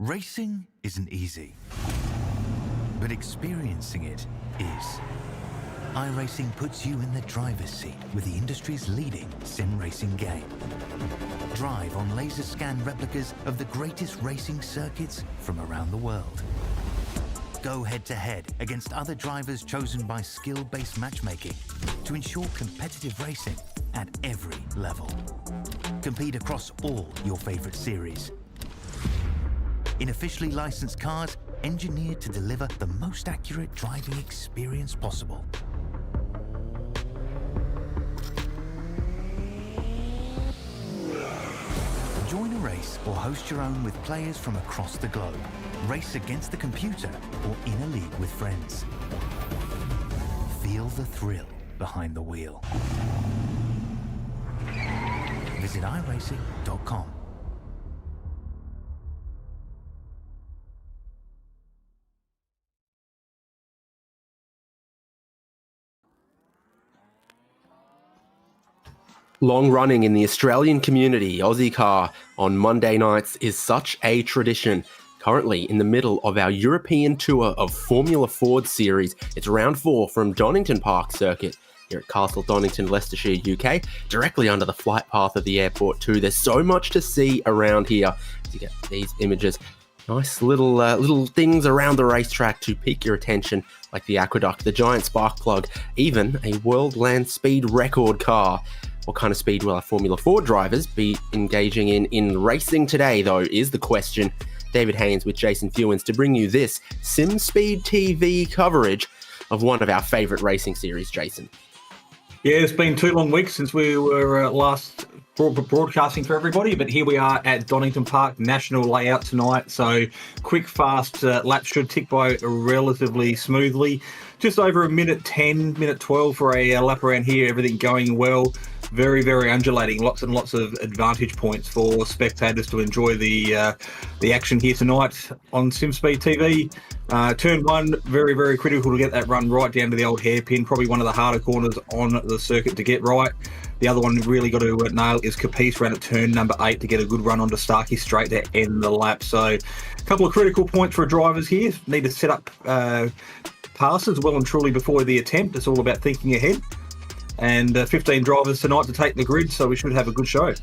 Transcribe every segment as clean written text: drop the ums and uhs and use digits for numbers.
Racing isn't easy, but experiencing it is. iRacing puts you in the driver's seat with the industry's leading sim racing game. Drive on laser scan replicas of the greatest racing circuits from around the world. Go head-to-head against other drivers chosen by skill-based matchmaking to ensure competitive racing at every level. Compete across all your favorite series. In officially licensed cars, engineered to deliver the most accurate driving experience possible. Join a race or host your own with players from across the globe. Race against the computer or in a league with friends. Feel the thrill behind the wheel. Visit iRacing.com. Long running in the Australian community, Ozicar on Monday nights is such a tradition. Currently in the middle of our European tour of Formula Ford series. It's round 4 from Donington Park Circuit here at Castle Donington, Leicestershire, UK, directly under the flight path of the airport too. There's so much to see around here. You get these images. Nice little things around the racetrack to pique your attention, like the aqueduct, the giant spark plug, even a world land speed record car. What kind of speed will our Formula Ford drivers be engaging in racing today, though, is the question. David Haynes with Jason Fewens to bring you this Simspeed TV coverage of one of our favourite racing series, Jason. Yeah, it's been 2 long weeks since we were last broadcasting for everybody, but here we are at Donington Park, national layout tonight. So quick, fast laps should tick by relatively smoothly. Just over a minute 10, minute 12 for a lap around here, everything going well. Very, very undulating. Lots and lots of advantage points for spectators to enjoy the action here tonight on Simspeed TV. Turn 1, very, very critical to get that run right down to the old hairpin. Probably one of the harder corners on the circuit to get right. The other one really got to nail is Capice around at turn number 8 to get a good run onto Starkey straight to end the lap. So a couple of critical points for drivers here. Need to set up passes well and truly before the attempt. It's all about thinking ahead. And 15 drivers tonight to take the grid, so we should have a good show.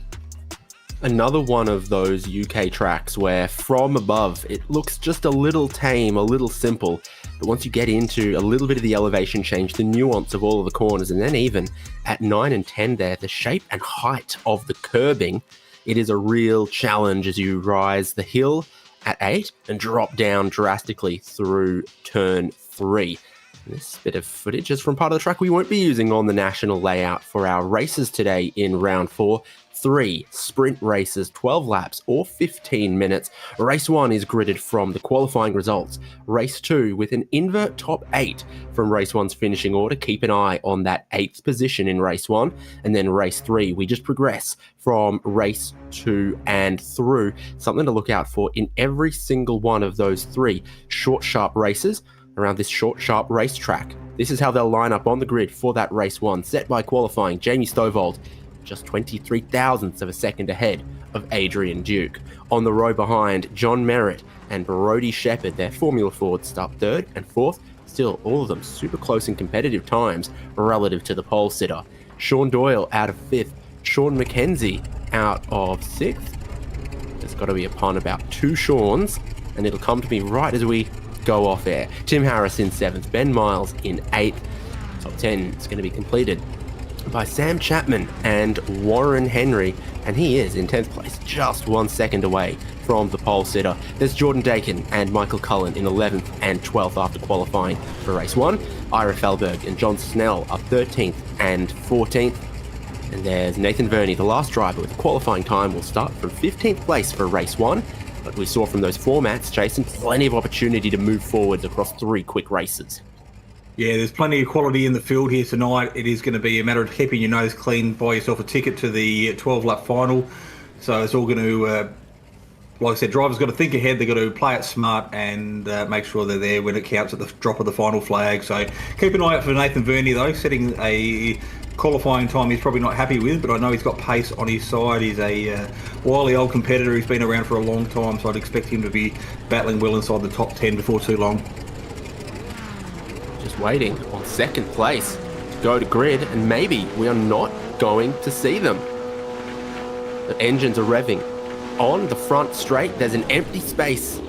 Another one of those UK tracks where from above it looks just a little tame, a little simple, but once you get into a little bit of the elevation change, the nuance of all of the corners, and then even at 9 and 10 there, the shape and height of the curbing, it is a real challenge as you rise the hill at 8 and drop down drastically through turn 3. This bit of footage is from part of the track we won't be using on the national layout for our races today in round 4. 3 sprint races, 12 laps or 15 minutes. Race 1 is gridded from the qualifying results. Race 2 with an invert top 8 from race 1's finishing order. Keep an eye on that 8th position in race 1. And then race 3, we just progress from race 2 and through. Something to look out for in every single one of those 3 short, sharp races around this short, sharp racetrack. This is how they'll line up on the grid for that race 1, set by qualifying. Jamie Stovald, just 23 thousandths of a second ahead of Adrian Duke. On the row behind, John Merritt and Brodie Shepherd, their Formula Ford start 3rd and 4th. Still, all of them super close and competitive times relative to the pole sitter. Sean Doyle out of 5th. Sean McKenzie out of 6th. There's got to be a pun about 2 Seans, and it'll come to me right as we go off air. Tim Harris in 7th, Ben Miles in 8th. Top 10 is going to be completed by Sam Chapman and Warren Henry, and he is in 10th place, just 1 second away from the pole sitter. There's Jordan Dakin and Michael Cullen in 11th and 12th after qualifying for race 1. Ira Felberg and John Snell are 13th and 14th. And there's Nathan Verney, the last driver with a qualifying time, will start from 15th place for race 1. But we saw from those formats, Jason, plenty of opportunity to move forwards across 3 quick races. Yeah, there's plenty of quality in the field here tonight. It is going to be a matter of keeping your nose clean, buy yourself a ticket to the 12-lap final. So it's all going to, like I said, drivers got to think ahead. They've got to play it smart and make sure they're there when it counts at the drop of the final flag. So keep an eye out for Nathan Verney, though, setting a qualifying time he's probably not happy with, but I know he's got pace on his side. He's a wily old competitor who's been around for a long time, so I'd expect him to be battling well inside the top 10 before too long. Just waiting on second place to go to grid, and maybe we are not going to see them. The engines are revving. On the front straight, there's an empty space.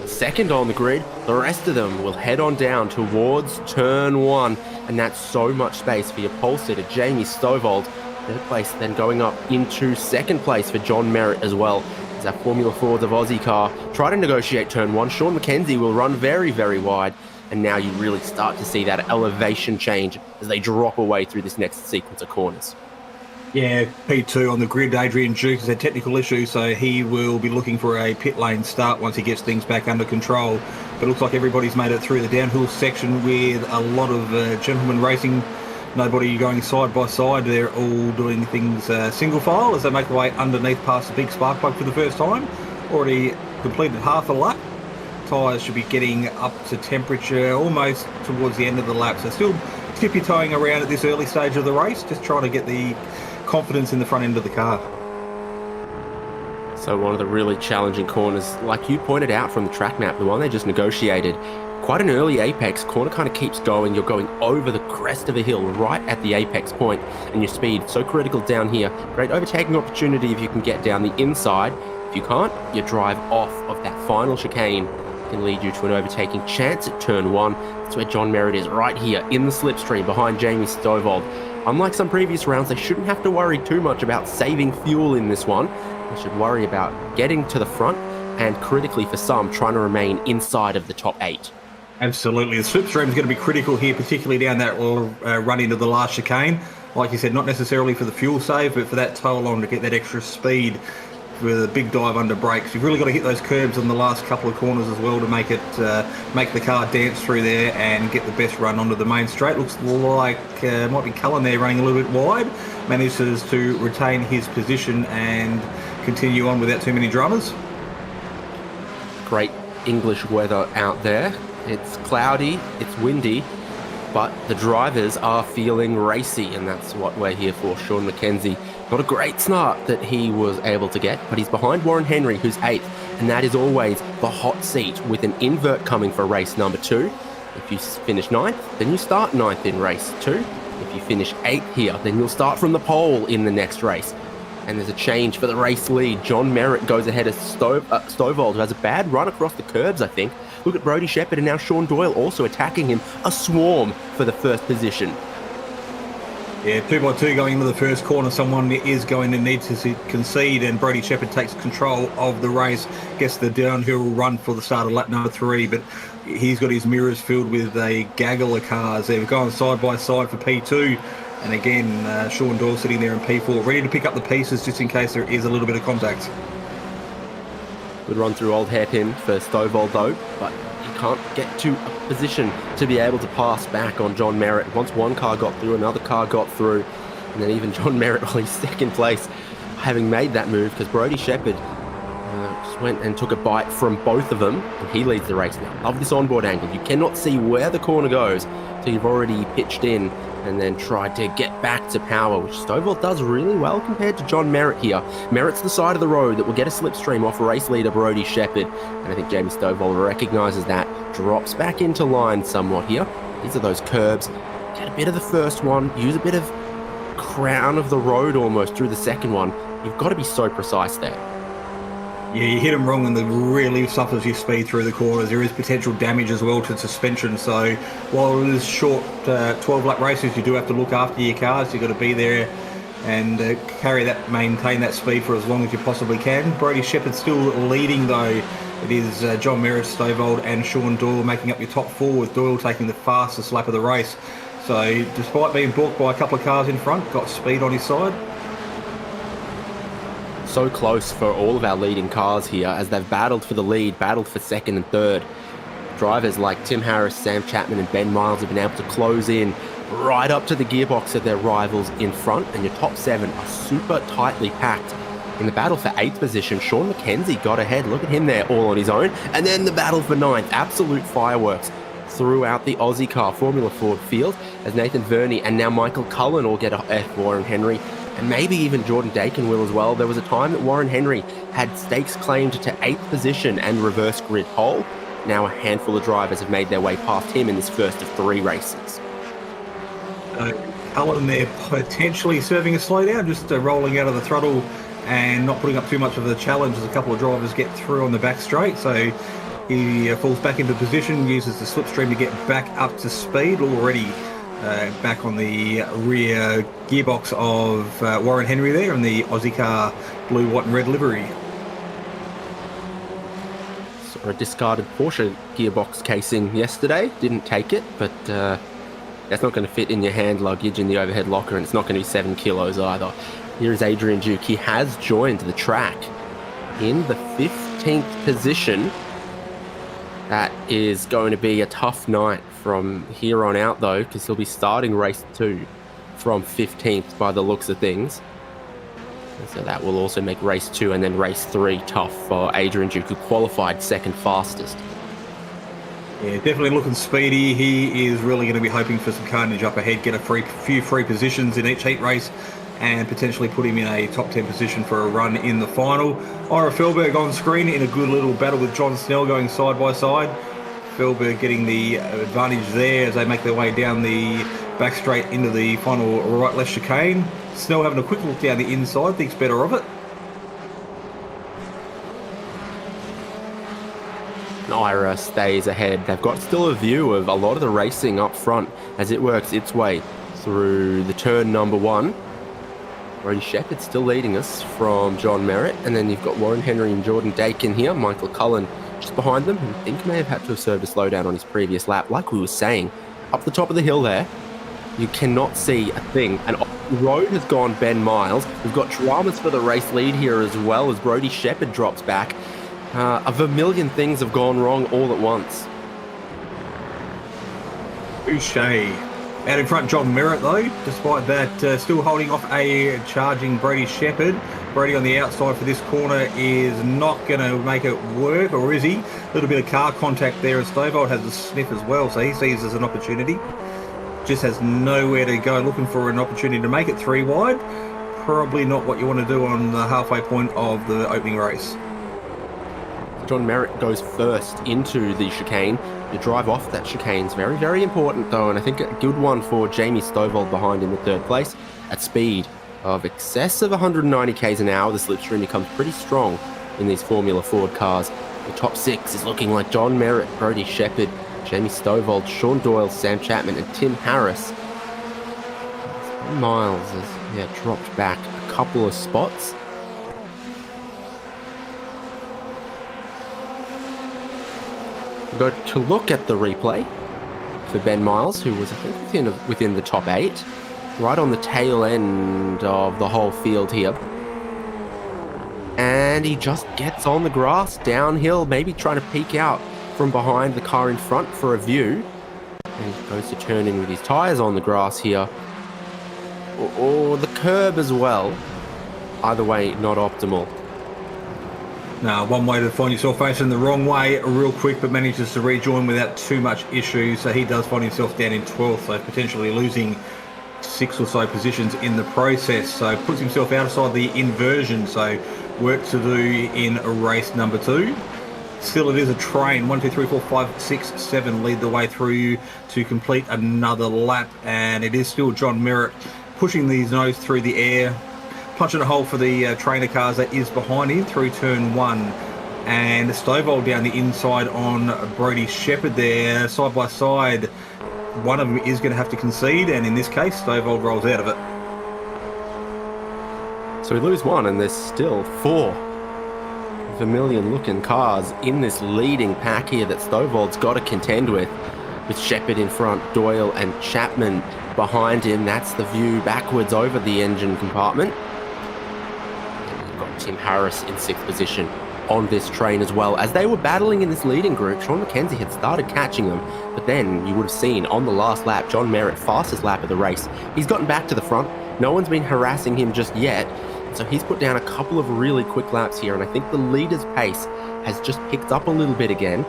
Second on the grid, the rest of them will head on down towards turn 1, and that's so much space for your pole sitter, Jamie Stovald. Third place then going up into second place for John Merritt as well. As our Formula Fords of Ozicar try to negotiate turn 1, Sean McKenzie will run very, very wide, and now you really start to see that elevation change as they drop away through this next sequence of corners. Yeah, P2 on the grid, Adrian Duke has had technical issues, so he will be looking for a pit lane start once he gets things back under control. But it looks like everybody's made it through the downhill section with a lot of gentlemen racing. Nobody going side by side. They're all doing things single file as they make their way underneath past the big spark plug for the first time. Already completed half a lap. Tyres should be getting up to temperature almost towards the end of the lap. So still tippy-toeing around at this early stage of the race, just trying to get the confidence in the front end of the car. So one of the really challenging corners, like you pointed out from the track map, the one they just negotiated, quite an early apex. Corner kind of keeps going. You're going over the crest of a hill right at the apex point, and your speed so critical down here. Great overtaking opportunity if you can get down the inside. If you can't, you drive off of that final chicane. Can lead you to an overtaking chance at turn 1. That's where John Merritt is, right here in the slipstream behind Jamie Stovald. Unlike some previous rounds, they shouldn't have to worry too much about saving fuel in this one. They should worry about getting to the front and, critically for some, trying to remain inside of the top 8. Absolutely. The slipstream is going to be critical here, particularly down that run into the last chicane. Like you said, not necessarily for the fuel save, but for that tow along to get that extra speed with a big dive under brakes. You've really got to hit those curbs on the last couple of corners as well to make it make the car dance through there and get the best run onto the main straight. Looks like might be Cullen there running a little bit wide. Manages to retain his position and continue on without too many dramas. Great English weather out there. It's cloudy, it's windy, but the drivers are feeling racy, and that's what we're here for. Sean McKenzie, not a great start that he was able to get, but he's behind Warren Henry, who's 8th, and that is always the hot seat with an invert coming for race number 2. If you finish 9th, then you start 9th in race 2. If you finish 8th here, then you'll start from the pole in the next race. And there's a change for the race lead. John Merritt goes ahead of Stovald, who has a bad run across the curbs, I think. Look at Brodie Shepherd, and now Sean Doyle also attacking him. A swarm for the first position. Yeah, 2x2 going into the first corner. Someone is going to need to concede, and Brodie Shepherd takes control of the race. Gets the downhill run for the start of lap number 3, but he's got his mirrors filled with a gaggle of cars. They've gone side by side for P2. And again, Sean Doyle sitting there in P4, ready to pick up the pieces just in case there is a little bit of contact. Good run through old hairpin for Stovald though, but he can't get to a position to be able to pass back on John Merritt. Once one car got through, another car got through, and then even John Merritt, while he's second place, having made that move, because Brodie Shepherd just went and took a bite from both of them, and he leads the race now. Love this onboard angle. You cannot see where the corner goes, so you've already pitched in and then tried to get back to power, which Stovald does really well compared to John Merritt here. Merritt's the side of the road that will get a slipstream off race leader Brodie Shepherd, and I think Jamie Stovald recognises that, drops back into line somewhat here. These are those curbs. Get a bit of the first one, use a bit of crown of the road almost through the second one. You've got to be so precise there. Yeah, you hit them wrong and it really suffers your speed through the corners. There is potential damage as well to suspension. So while it is short 12-lap races, you do have to look after your cars. You've got to be there and maintain that speed for as long as you possibly can. Brodie Shepherd still leading though. It is John Merritt, Stovald and Sean Doyle making up your top 4, with Doyle taking the fastest lap of the race. So despite being balked by a couple of cars in front, got speed on his side. So close for all of our leading cars here as they've battled for the lead, battled for second and third. Drivers like Tim Harris, Sam Chapman and Ben Miles have been able to close in right up to the gearbox of their rivals in front, and your top 7 are super tightly packed. In the battle for 8th position, Sean McKenzie got ahead. Look at him there all on his own. And then the battle for 9th, absolute fireworks. throughout the Ozicar Formula Ford field as Nathan Verney and now Michael Cullen all get off Warren Henry, and maybe even Jordan Dakin will as well. There was a time that Warren Henry had stakes claimed to 8th position and reverse grid pole. Now a handful of drivers have made their way past him in this first of 3 races. Cullen there potentially serving a slowdown, just rolling out of the throttle and not putting up too much of a challenge as a couple of drivers get through on the back straight. So he falls back into position, uses the slipstream to get back up to speed, already back on the rear gearbox of Warren Henry there in the Ozicar blue, white and red livery. Saw a discarded Porsche gearbox casing yesterday, didn't take it, but that's not going to fit in your hand luggage in the overhead locker, and it's not going to be 7 kilos either. Here is Adrian Duke. He has joined the track in the 15th position. That is going to be a tough night from here on out, though, because he'll be starting race 2 from 15th by the looks of things. And so that will also make race 2 and then race 3 tough for Adrian Duke, who qualified second fastest. Yeah, definitely looking speedy. He is really going to be hoping for some carnage up ahead, get a few free positions in each heat race, and potentially put him in a top 10 position for a run in the final. Ira Felberg on screen in a good little battle with John Snell going side by side. Felberg getting the advantage there as they make their way down the back straight into the final right-left chicane. Snell having a quick look down the inside, thinks better of it. Ira stays ahead. They've got still a view of a lot of the racing up front as it works its way through the turn number 1. Brody Shepherd still leading us from John Merritt, and then you've got Warren Henry and Jordan Dakin here. Michael Cullen just behind them, who I think may have had to have served a slowdown on his previous lap. Like we were saying, up the top of the hill there, you cannot see a thing. And off the road has gone Ben Miles. We've got dramas for the race lead here as well as Brody Shepherd drops back. A vermilion things have gone wrong all at once. Boucher out in front, John Merritt though, despite that, still holding off a charging Brady Shepherd. Brady on the outside for this corner is not going to make it work, or is he? A little bit of car contact there, and Stovall has a sniff as well, so he sees as an opportunity. Just has nowhere to go, looking for an opportunity to make it 3 wide. Probably not what you want to do on the halfway point of the opening race. John Merritt goes first into the chicane. The drive off that chicane is very, very important though, and I think a good one for Jamie Stovall behind in the 3rd place. At speed of excess of 190 k's an hour, the slipstream becomes pretty strong in these Formula Ford cars. The top 6 is looking like John Merritt, Brody Shepherd, Jamie Stovall, Sean Doyle, Sam Chapman and Tim Harris. Miles has dropped back a couple of spots. Go to look at the replay for Ben Miles, who was, I think, within the top 8, right on the tail end of the whole field here. And he just gets on the grass downhill, maybe trying to peek out from behind the car in front for a view. And he goes to turn in with his tyres on the grass here, or the curb as well. Either way, not optimal. Now, one way to find yourself facing the wrong way real quick, but manages to rejoin without too much issue. So he does find himself down in 12th, so potentially losing 6 or so positions in the process. So puts himself outside the inversion, so work to do in race number 2. Still, it is a train. 1, 2, 3, 4, 5, 6, 7 lead the way through to complete another lap, and it is still John Merritt pushing these nose through the air, punching a hole for the trainer cars that is behind him through turn 1. And Stovall down the inside on Brody Shepherd there, side by side. One of them is going to have to concede, and in this case, Stovall rolls out of it. So we lose 1, and there's still 4 vermilion-looking cars in this leading pack here that Stovall's got to contend with Shepherd in front, Doyle and Chapman behind him. That's the view backwards over the engine compartment. Tim Harris in 6th position on this train as well. As they were battling in this leading group, Sean McKenzie had started catching them, but then you would have seen on the last lap, John Merritt, fastest lap of the race. He's gotten back to the front. No one's been harassing him just yet, so he's put down a couple of really quick laps here, and I think the leader's pace has just picked up a little bit again.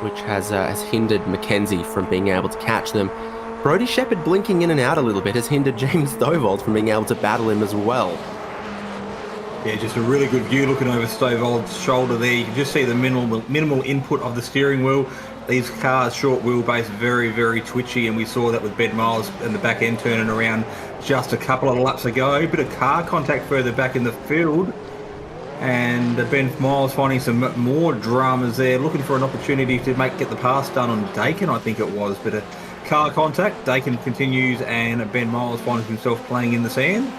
which has hindered Mackenzie from being able to catch them. Brodie Shepherd blinking in and out a little bit has hindered Jamie Stovald from being able to battle him as well. Yeah, just a really good view looking over Stovald's shoulder there. You can just see the minimal input of the steering wheel. These cars, short wheelbase, very, very twitchy, and we saw that with Ben Miles and the back end turning around just a couple of laps ago. Bit of car contact further back in the field, and Ben Miles finding some more dramas there, looking for an opportunity to get the pass done on Dakin, I think it was. But a car contact, Dakin continues, and Ben Miles finds himself playing in the sand.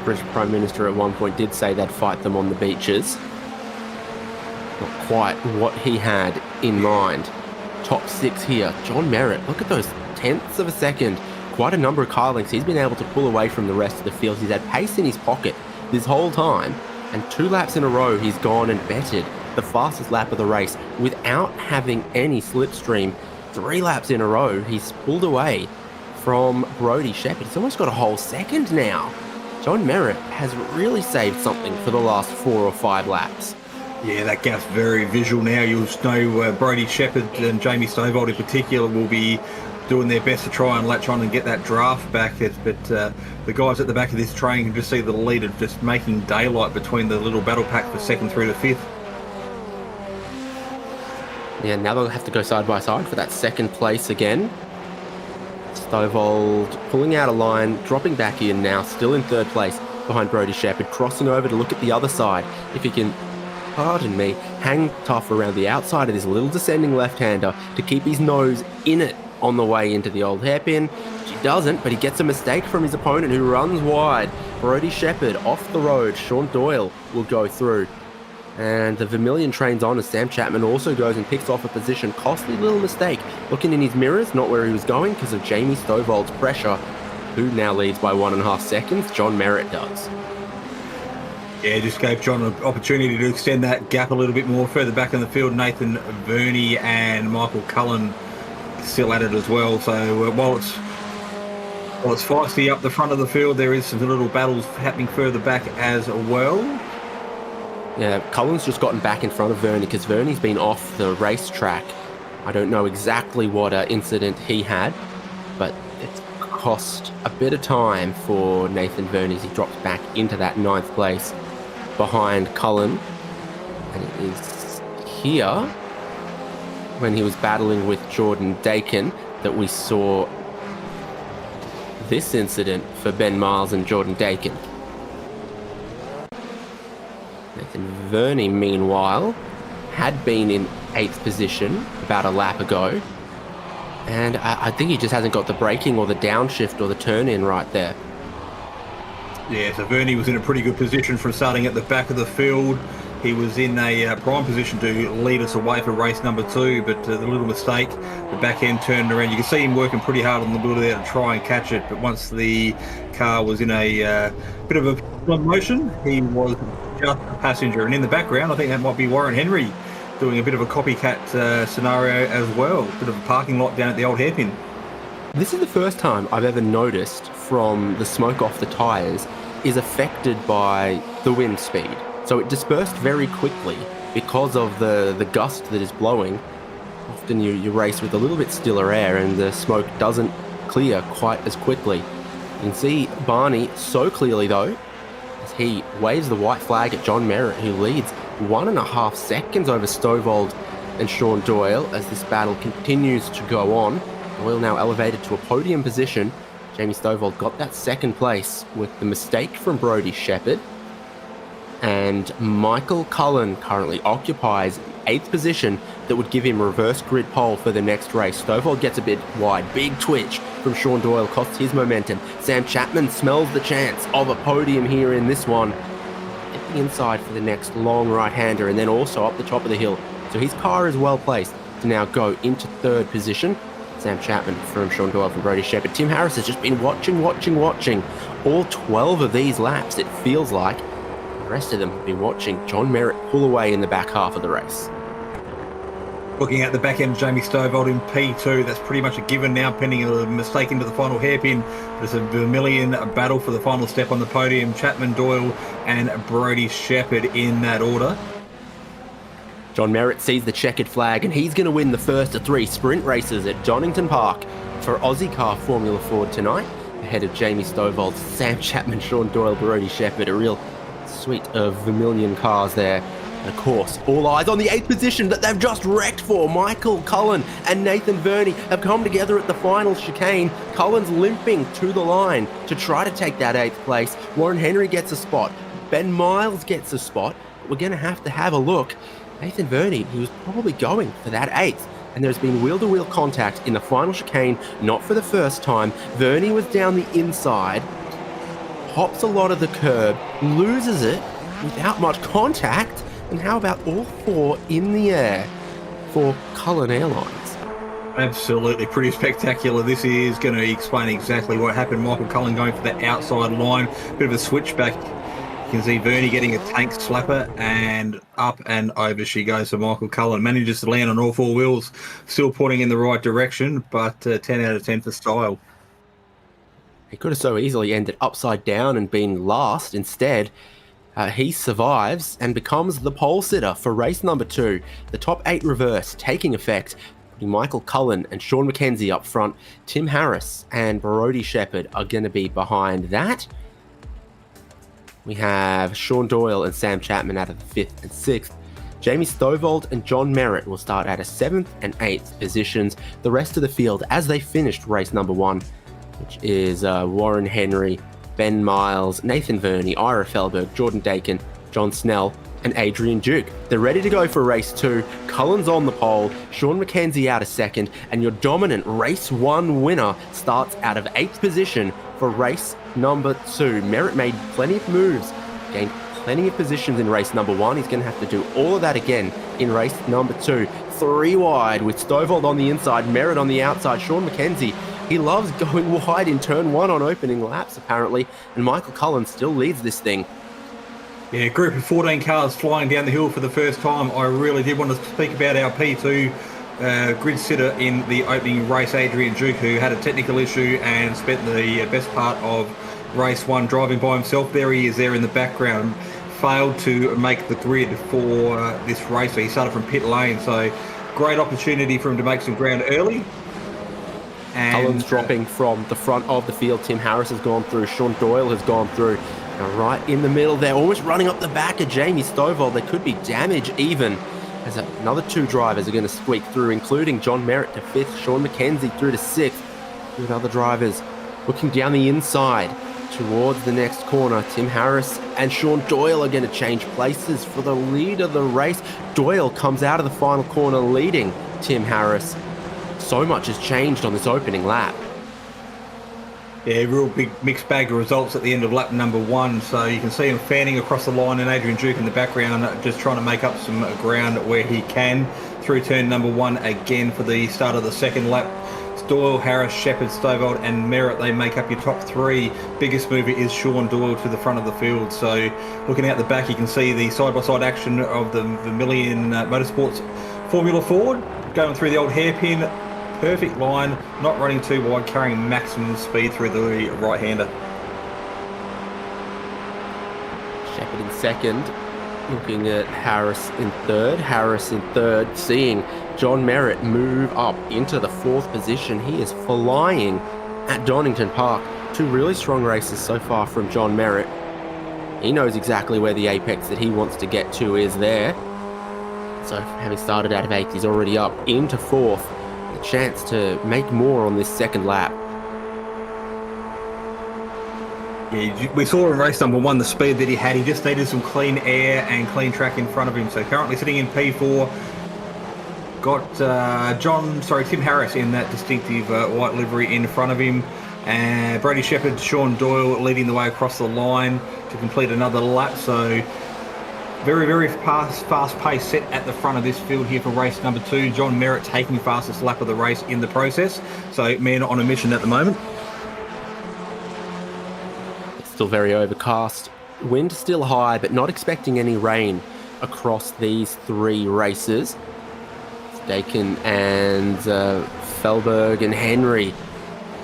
British Prime Minister at one point did say they'd fight them on the beaches. Not quite what he had in mind. Top 6 here, John Merritt. Look at those tenths of a second. Quite a number of car lengths. He's been able to pull away from the rest of the field. He's had pace in his pocket this whole time. And 2 laps in a row, he's gone and betted the fastest lap of the race without having any slipstream. 3 laps in a row, he's pulled away from Brodie Shepherd. He's almost got a whole second now. John Merritt has really saved something for the last 4 or 5 laps. Yeah, that gap's very visual now. You'll know Brodie Shepherd and Jamie Stovald in particular will be doing their best to try and latch on and get that draft back. But the guys at the back of this train can just see the leader just making daylight between the little battle pack for 2nd through to 5th. Yeah, now they'll have to go side by side for that 2nd place again. Stovald pulling out a line, dropping back in now, still in 3rd place behind Brodie Shepherd, crossing over to look at the other side. If he can, pardon me, hang tough around the outside of this little descending left-hander to keep his nose in it on the way into the old hairpin. He doesn't, but he gets a mistake from his opponent who runs wide. Brodie Shepherd off the road. Sean Doyle will go through. And the Vermilion trains on as Sam Chapman also goes and picks off a position. Costly little mistake. Looking in his mirrors, not where he was going because of Jamie Stovald's pressure, who now leads by 1.5 seconds. John Merritt does. Yeah, just gave John an opportunity to extend that gap a little bit more. Further back in the field, Nathan Verney and Michael Cullen still at it as well. So while it's feisty up the front of the field, there is some little battles happening further back as well. Yeah, Cullen's just gotten back in front of Verney because Verney's been off the racetrack. I don't know exactly what incident he had, but it's cost a bit of time for Nathan Verney as he drops back into that 9th place behind Cullen. And it is here, when he was battling with Jordan Dakin, that we saw this incident for Ben Miles and Jordan Dakin. Nathan Verney, meanwhile, had been in 8th position about a lap ago. And I think he just hasn't got the braking or the downshift or the turn in right there. Yeah, so Verney was in a pretty good position from starting at the back of the field. He was in a prime position to lead us away for race number 2, but the little mistake, the back end turned around. You can see him working pretty hard on the wheel there to try and catch it, but once the car was in a bit of a motion, he was just a passenger. And in the background, I think that might be Warren Henry doing a bit of a copycat scenario as well. Bit of a parking lot down at the old hairpin. This is the first time I've ever noticed from the smoke off the tyres is affected by the wind speed. So it dispersed very quickly because of the gust that is blowing. Often you race with a little bit stiller air and the smoke doesn't clear quite as quickly. You can see Barney so clearly though, as he waves the white flag at John Merritt, who leads 1.5 seconds over Stovald and Sean Doyle as this battle continues to go on. Doyle now elevated to a podium position. Jamie Stovald got that 2nd place with the mistake from Brodie Shepherd. And Michael Cullen currently occupies 8th position that would give him reverse grid pole for the next race. Stovald gets a bit wide. Big twitch from Sean Doyle costs his momentum. Sam Chapman smells the chance of a podium here in this one. Get the inside for the next long right-hander and then also up the top of the hill. So his car is well placed to now go into 3rd position. Sam Chapman from Sean Doyle from Brodie Shepherd. Tim Harris has just been watching all 12 of these laps, it feels like. The rest of them have been watching John Merritt pull away in the back half of the race. Looking at the back end, Jamie Stovall in P2. That's pretty much a given now, pending a mistake into the final hairpin. There's a Vermilion battle for the final step on the podium. Chapman, Doyle, and Brodie Shepherd in that order. John Merritt sees the checkered flag, and he's going to win the first of 3 sprint races at Donington Park for Ozicar Formula Ford tonight, ahead of Jamie Stovall, Sam Chapman, Sean Doyle, Brodie Shepherd. A real suite of Vermilion cars there. And of course, all eyes on the 8th position that they've just wrecked for. Michael Cullen and Nathan Verney have come together at the final chicane. Cullen's limping to the line to try to take that 8th place. Warren Henry gets a spot. Ben Miles gets a spot. We're going to have a look. Nathan Verney, he was probably going for that 8th. And there's been wheel-to-wheel contact in the final chicane, not for the first time. Verney was down the inside, hops a lot of the curb, loses it without much contact. And how about all 4 in the air for Cullen Airlines? Absolutely, pretty spectacular. This is going to explain exactly what happened. Michael Cullen going for the outside line, bit of a switchback. You can see Verney getting a tank slapper, and up and over she goes for Michael Cullen. Manages to land on all 4 wheels, still pointing in the right direction, but 10 out of 10 for style. He could have so easily ended upside down and been last. Instead, he survives and becomes the pole sitter for race number 2. The top 8 reverse taking effect, putting Michael Cullen and Sean McKenzie up front. Tim Harris and Brodie Shepherd are going to be behind that. We have Sean Doyle and Sam Chapman out of the 5th and 6th. Jamie Stovall and John Merritt will start out of 7th and 8th positions. The rest of the field, as they finished race number 1, which is Warren Henry, Ben Miles, Nathan Verney, Ira Felberg, Jordan Dakin, John Snell, and Adrian Duke. They're ready to go for race 2. Cullen's on the pole, Sean McKenzie out of 2nd, and your dominant race 1 winner starts out of 8th position for race number 2. Merritt made plenty of moves, gained plenty of positions in race number 1. He's going to have to do all of that again in race number 2. 3 wide with Stovall on the inside, Merritt on the outside. Sean McKenzie, he loves going wide in turn 1 on opening laps, apparently, and Michael Cullen still leads this thing. Yeah, group of 14 cars flying down the hill for the first time. I really did want to speak about our P2 grid sitter in the opening race, Adrian Duke, who had a technical issue and spent the best part of race 1 driving by himself. There he is there in the background. Failed to make the grid for this race. So he started from pit lane, so great opportunity for him to make some ground early. And Cullen's dropping from the front of the field. Tim Harris has gone through. Sean Doyle has gone through. Now right in the middle there, almost running up the back of Jamie Stovall. There could be damage even, as another 2 drivers are going to squeak through, including John Merritt to 5th, Sean McKenzie through to 6th, with other drivers looking down the inside towards the next corner. Tim Harris and Sean Doyle are going to change places for the lead of the race. Doyle comes out of the final corner leading Tim Harris. So much has changed on this opening lap. Yeah, real big mixed bag of results at the end of lap number 1. So you can see him fanning across the line, and Adrian Duke in the background just trying to make up some ground where he can. Through turn number 1 again for the start of the second lap. Doyle, Harris, Shepherd, Stovall and Merritt, they make up your top 3. Biggest mover is Sean Doyle to the front of the field. So looking out the back, you can see the side-by-side action of the Vermilion Motorsports Formula Ford going through the old hairpin. Perfect line, not running too wide, carrying maximum speed through the right-hander. Shepherd in 2nd, looking at Harris in 3rd. Harris in 3rd, seeing John Merritt move up into the 4th position. He is flying at Donington Park. 2 really strong races so far from John Merritt. He knows exactly where the apex that he wants to get to is there. So having started out of 8th, he's already up into 4th. A chance to make more on this second lap. Yeah, we saw in race number 1 the speed that he had. He just needed some clean air and clean track in front of him. So currently sitting in P4, got Tim Harris in that distinctive white livery in front of him. And Brodie Shepherd, Sean Doyle leading the way across the line to complete another lap. So very, very fast pace set at the front of this field here for race number 2. John Merritt taking fastest lap of the race in the process. So men on a mission at the moment. It's still very overcast. Wind still high, but not expecting any rain across these 3 races. Dakin and Felberg and Henry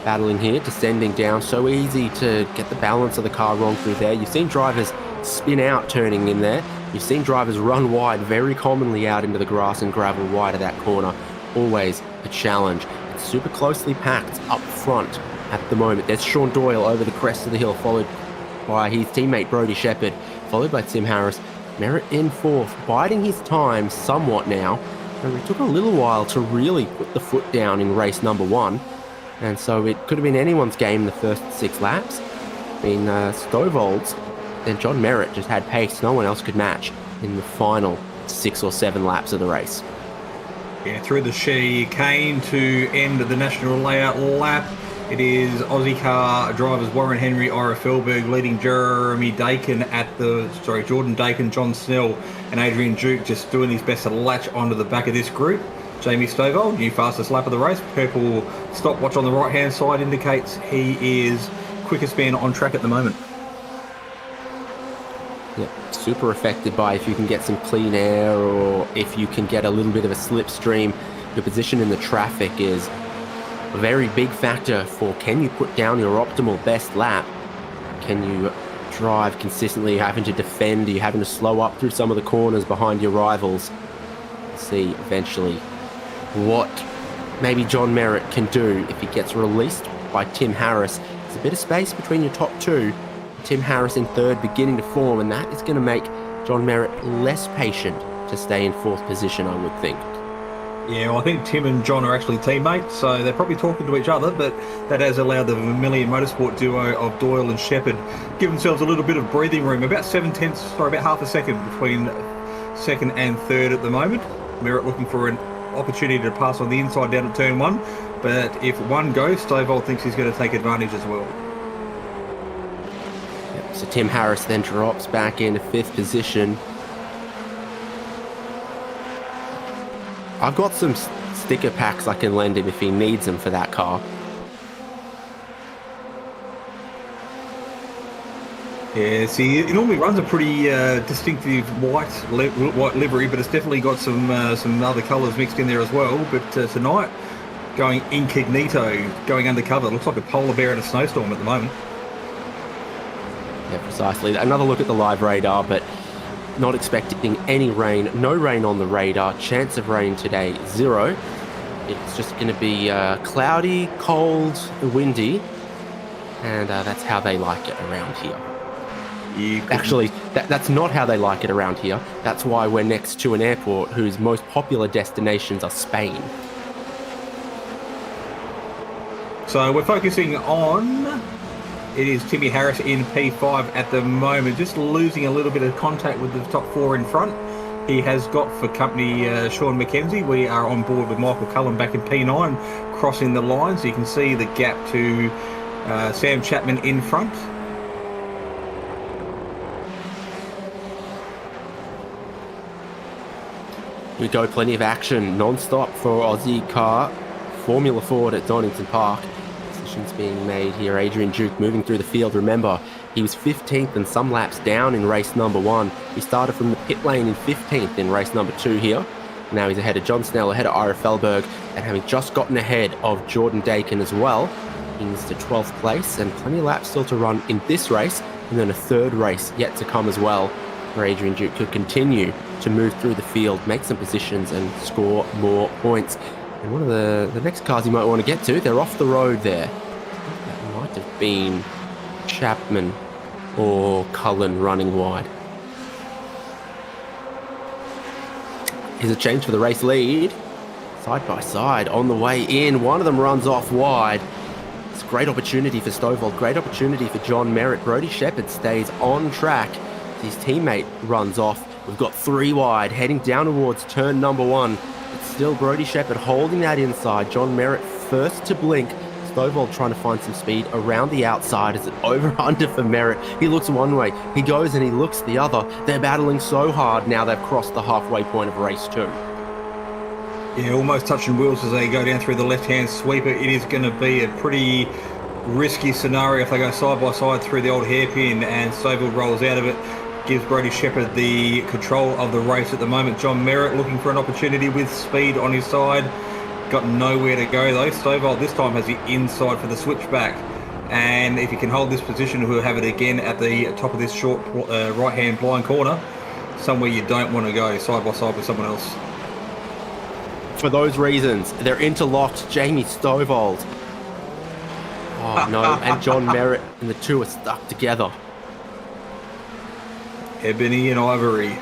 battling here, descending down. So easy to get the balance of the car wrong through there. You've seen drivers spin out turning in there. You've seen drivers run wide, very commonly out into the grass and gravel wide of that corner. Always a challenge. It's super closely packed up front at the moment. There's Sean Doyle over the crest of the hill, followed by his teammate Brodie Shepherd, followed by Tim Harris. Merritt in fourth, biding his time somewhat now. And it took a little while to really put the foot down in race number 1. And so it could have been anyone's game in the first 6 laps. I mean, Stovald's, then John Merritt just had pace no one else could match in the final 6 or 7 laps of the race. Yeah, through the chicane to end the national layout lap. It is Aussie car drivers Warren Henry, Ira Felberg leading Jordan Dakin, John Snell and Adrian Duke just doing his best to latch onto the back of this group. Jamie Stovall, new fastest lap of the race. Purple stopwatch on the right-hand side indicates he is quickest man on track at the moment. Yeah, super affected by if you can get some clean air or if you can get a little bit of a slipstream. Your position in the traffic is a very big factor for can you put down your optimal best lap? Can you drive consistently? You're having to defend, you're having to slow up through some of the corners behind your rivals. See eventually what maybe John Merritt can do if he gets released by Tim Harris. There's a bit of space between your top 2. Tim Harris in 3rd beginning to form, and that is going to make John Merritt less patient to stay in 4th position, I would think. Yeah, well, I think Tim and John are actually teammates, so they're probably talking to each other, but that has allowed the Vermilion Motorsport duo of Doyle and Shepherd give themselves a little bit of breathing room. About half a second between 2nd and 3rd at the moment. Merritt looking for an opportunity to pass on the inside down at turn 1, but if one goes, Stovall thinks he's going to take advantage as well. Yep, so Tim Harris then drops back into 5th position. I've got some sticker packs I can lend him if he needs them for that car. Yeah, see, he normally runs a pretty distinctive white livery, but it's definitely got some other colours mixed in there as well. But tonight, going incognito, going undercover. It looks like a polar bear in a snowstorm at the moment. Yeah, precisely. Another look at the live radar, but not expecting any rain. No rain on the radar. Chance of rain today, 0. It's just going to be cloudy, cold, windy, and that's how they like it around here. Actually, that's not how they like it around here. That's why we're next to an airport whose most popular destinations are Spain. So we're focusing on... It is Timmy Harris in P5 at the moment, just losing a little bit of contact with the top 4 in front. He has got for company Sean McKenzie. We are on board with Michael Cullen back in P9, crossing the line, so you can see the gap to Sam Chapman in front. We go, plenty of action non-stop for Ozicar Formula Ford at Donington Park. Decisions being made here. Adrian Duke moving through the field. Remember, he was 15th and some laps down in race number 1. He started from the pit lane in 15th in race number 2 here. Now he's ahead of John Snell, ahead of Ira Felberg, and having just gotten ahead of Jordan Dakin as well. He's to 12th place and plenty of laps still to run in this race, and then a 3rd race yet to come as well, where Adrian Duke could continue to move through the field, make some positions and score more points. And one of the next cars you might want to get to, they're off the road there. That might have been Chapman or Cullen running wide. Here's a change for the race lead. Side by side on the way in. One of them runs off wide. It's a great opportunity for Stovall, great opportunity for John Merritt. Brodie Shepherd stays on track. His teammate runs off. We've got 3 wide, heading down towards turn number 1. It's still Brodie Shepherd holding that inside. John Merritt first to blink. Stovall trying to find some speed around the outside. Is it over under for Merritt? He looks one way, he goes and he looks the other. They're battling so hard now they've crossed the halfway point of race 2. Yeah, almost touching wheels as they go down through the left-hand sweeper. It is going to be a pretty risky scenario if they go side by side through the old hairpin and Stovall rolls out of it. gives Brody Shepherd the control of the race at the moment. John Merritt looking for an opportunity with speed on his side. Got nowhere to go though. Stovall this time has the inside for the switchback. And if he can hold this position, we'll have it again at the top of this short right-hand blind corner. Somewhere you don't want to go, side by side with someone else. For those reasons, they're interlocked. Jamie Stovall. Oh no, and John Merritt, and the two are stuck together. Ebony and Ivory.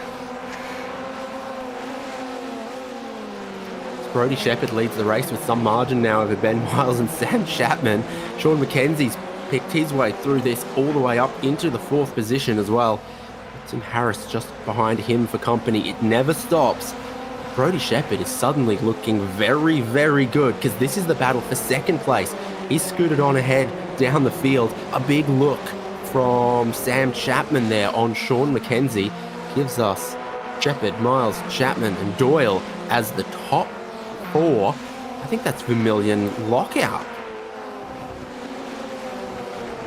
Brody Shepherd leads the race with some margin now over Ben Miles and Sam Chapman. Sean McKenzie's picked his way through this all the way up into the 4th position as well. Tim Harris just behind him for company. It never stops. Brody Shepherd is suddenly looking very, very good because this is the battle for 2nd place. He's scooted on ahead down the field. A big look from Sam Chapman there on Sean McKenzie gives us Shepherd, Miles, Chapman and Doyle as the top 4. I think that's Vermilion lockout.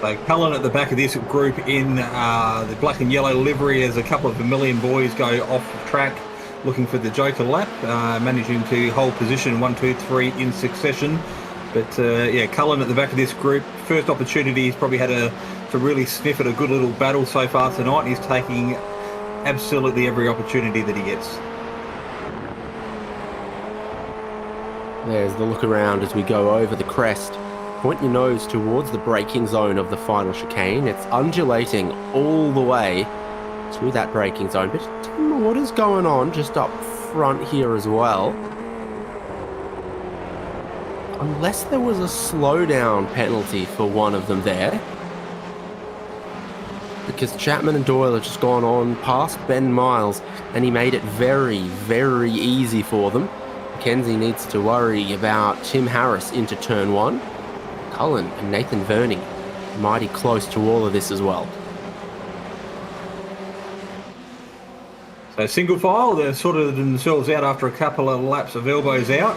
So Cullen at the back of this group in the black and yellow livery as a couple of Vermilion boys go off track looking for the Joker lap, managing to hold position 1, 2, 3 in succession. But yeah, Cullen at the back of this group, first opportunity he's probably had to really sniff at a good little battle so far tonight. He's taking absolutely every opportunity that he gets. There's the look around as we go over the crest. Point your nose towards the braking zone of the final chicane. It's undulating all the way to that braking zone. But what is going on just up front here as well? Unless there was a slowdown penalty for one of them there. Because Chapman and Doyle have just gone on past Ben Miles and he made it very, very easy for them. Mackenzie needs to worry about Tim Harris into turn 1. Cullen and Nathan Verney mighty close to all of this as well. So single file, they've sorted themselves out after a couple of laps of elbows out.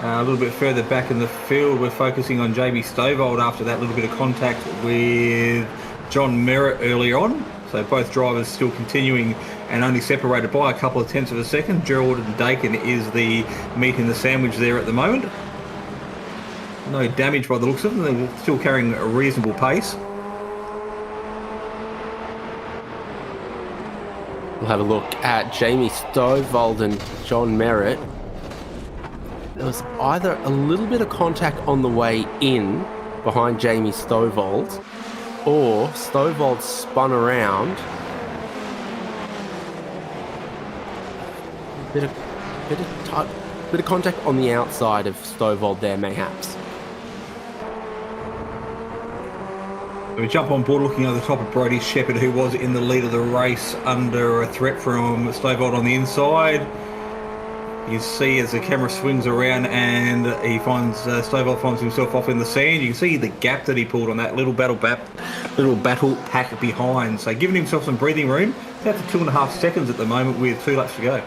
A little bit further back in the field, we're focusing on Jamie Stovall after that little bit of contact with John Merritt early on. So both drivers still continuing and only separated by a couple of tenths of a second. Gerald and Dakin is the meat in the sandwich there at the moment. No damage by the looks of them. They're still carrying a reasonable pace. We'll have a look at Jamie Stovall and John Merritt. There was either a little bit of contact on the way in behind Jamie Stovall, or Stovall spun around. Bit of contact on the outside of Stovall there, mayhaps. We jump on board looking over the top of Brody Shepherd, who was in the lead of the race under a threat from Stovall on the inside. You see as the camera swings around and he finds Stovall finds himself off in the sand. You can see the gap that he pulled on that little battle pack behind. So giving himself some breathing room. That's 2.5 seconds at the moment with 2 laps to go.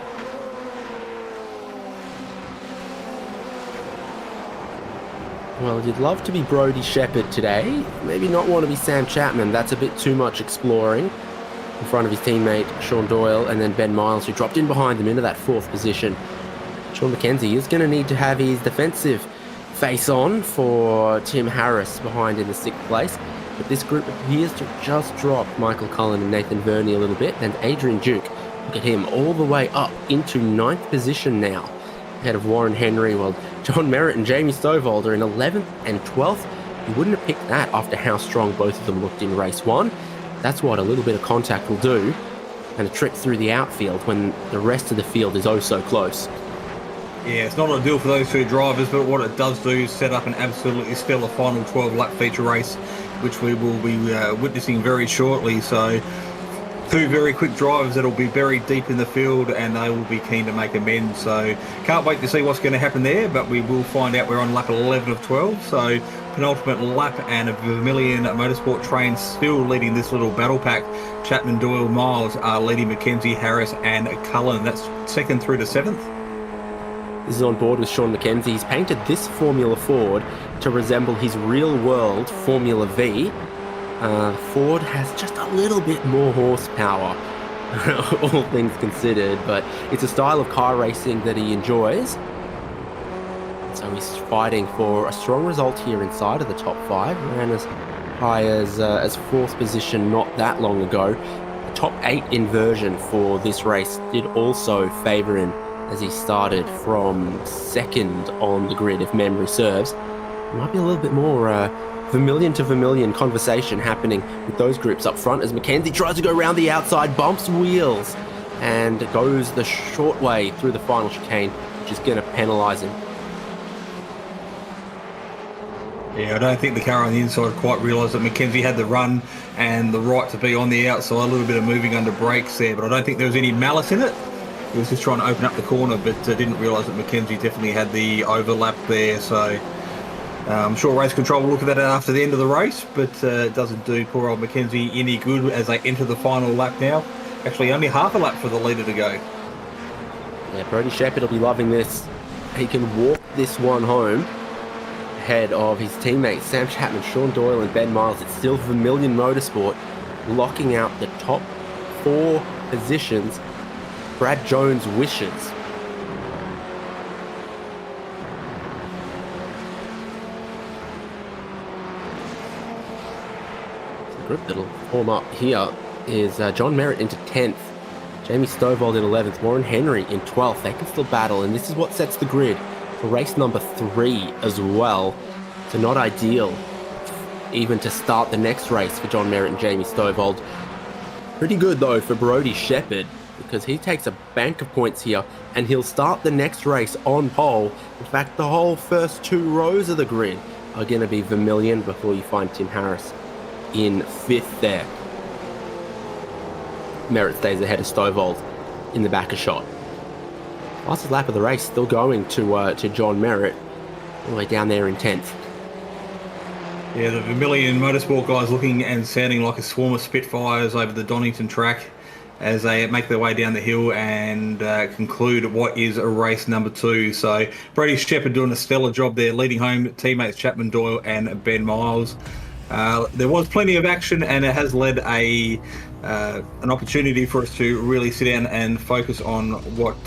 Well, you'd love to be Brody Shepherd today. Maybe not want to be Sam Chapman. That's a bit too much exploring. In front of his teammate, Sean Doyle, and then Ben Miles, who dropped in behind them into that 4th position. Sean McKenzie is going to need to have his defensive face on for Tim Harris behind in the 6th place. But this group appears to just drop Michael Cullen and Nathan Verney a little bit. And Adrian Duke, look at him, all the way up into 9th position now, ahead of Warren Henry. Well, John Merritt and Jamie Stovall are in 11th and 12th. You wouldn't have picked that after how strong both of them looked in race 1. That's what a little bit of contact will do, and a trip through the outfield when the rest of the field is oh so close. Yeah, it's not ideal for those 2 drivers, but what it does do is set up an absolutely stellar final 12-lap feature race, which we will be witnessing very shortly. So 2 very quick drivers that'll be buried deep in the field, and they will be keen to make amends. So can't wait to see what's going to happen there, but we will find out. We're on lap 11 of 12, so penultimate lap, and a Vermilion Motorsport train still leading this little battle pack. Chapman, Doyle, Miles are leading Mackenzie, Harris and Cullen. That's 2nd through to 7th. This is on board with Sean McKenzie. He's painted this Formula Ford to resemble his real-world Formula V. Ford has just a little bit more horsepower, all things considered, but it's a style of car racing that he enjoys. So he's fighting for a strong result here inside of the top 5. Ran as high as fourth position not that long ago. The top 8 inversion for this race did also favour him as he started from second on the grid, if memory serves. There might be a little bit more vermilion to vermilion conversation happening with those groups up front as Mackenzie tries to go around the outside, bumps wheels, and goes the short way through the final chicane, which is going to penalise him. Yeah, I don't think the car on the inside quite realised that Mackenzie had the run and the right to be on the outside. A little bit of moving under brakes there, but I don't think there was any malice in it. He was just trying to open up the corner, but didn't realise that Mackenzie definitely had the overlap there. So I'm sure race control will look at that after the end of the race, but it doesn't do poor old Mackenzie any good as they enter the final lap now. Actually, only half a lap for the leader to go. Yeah, Brodie Shepherd will be loving this. He can walk this one home ahead of his teammates Sam Chapman, Sean Doyle and Ben Miles. It's still Vermilion Motorsport locking out the top 4 positions. Brad Jones wishes. The group that'll form up here is John Merritt into 10th, Jamie Stovall in 11th, Warren Henry in 12th. They can still battle, and this is what sets the grid for race number 3 as well. So not ideal even to start the next race for John Merritt and Jamie Stovall. Pretty good though for Brodie Shepherd, because he takes a bank of points here and he'll start the next race on pole. In fact, the whole first 2 rows of the grid are going to be Vermilion before you find Tim Harris in 5th there. Merritt stays ahead of Stovall in the back of shot. Fastest lap of the race still going to John Merritt, all the way down there in 10th. Yeah, the Vermilion Motorsport guys looking and sounding like a swarm of Spitfires over the Donington track as they make their way down the hill and conclude what is a race number 2. So Brodie Shepherd doing a stellar job there, leading home teammates Chapman, Doyle and Ben Miles. There was plenty of action, and it has led an opportunity for us to really sit down and focus on what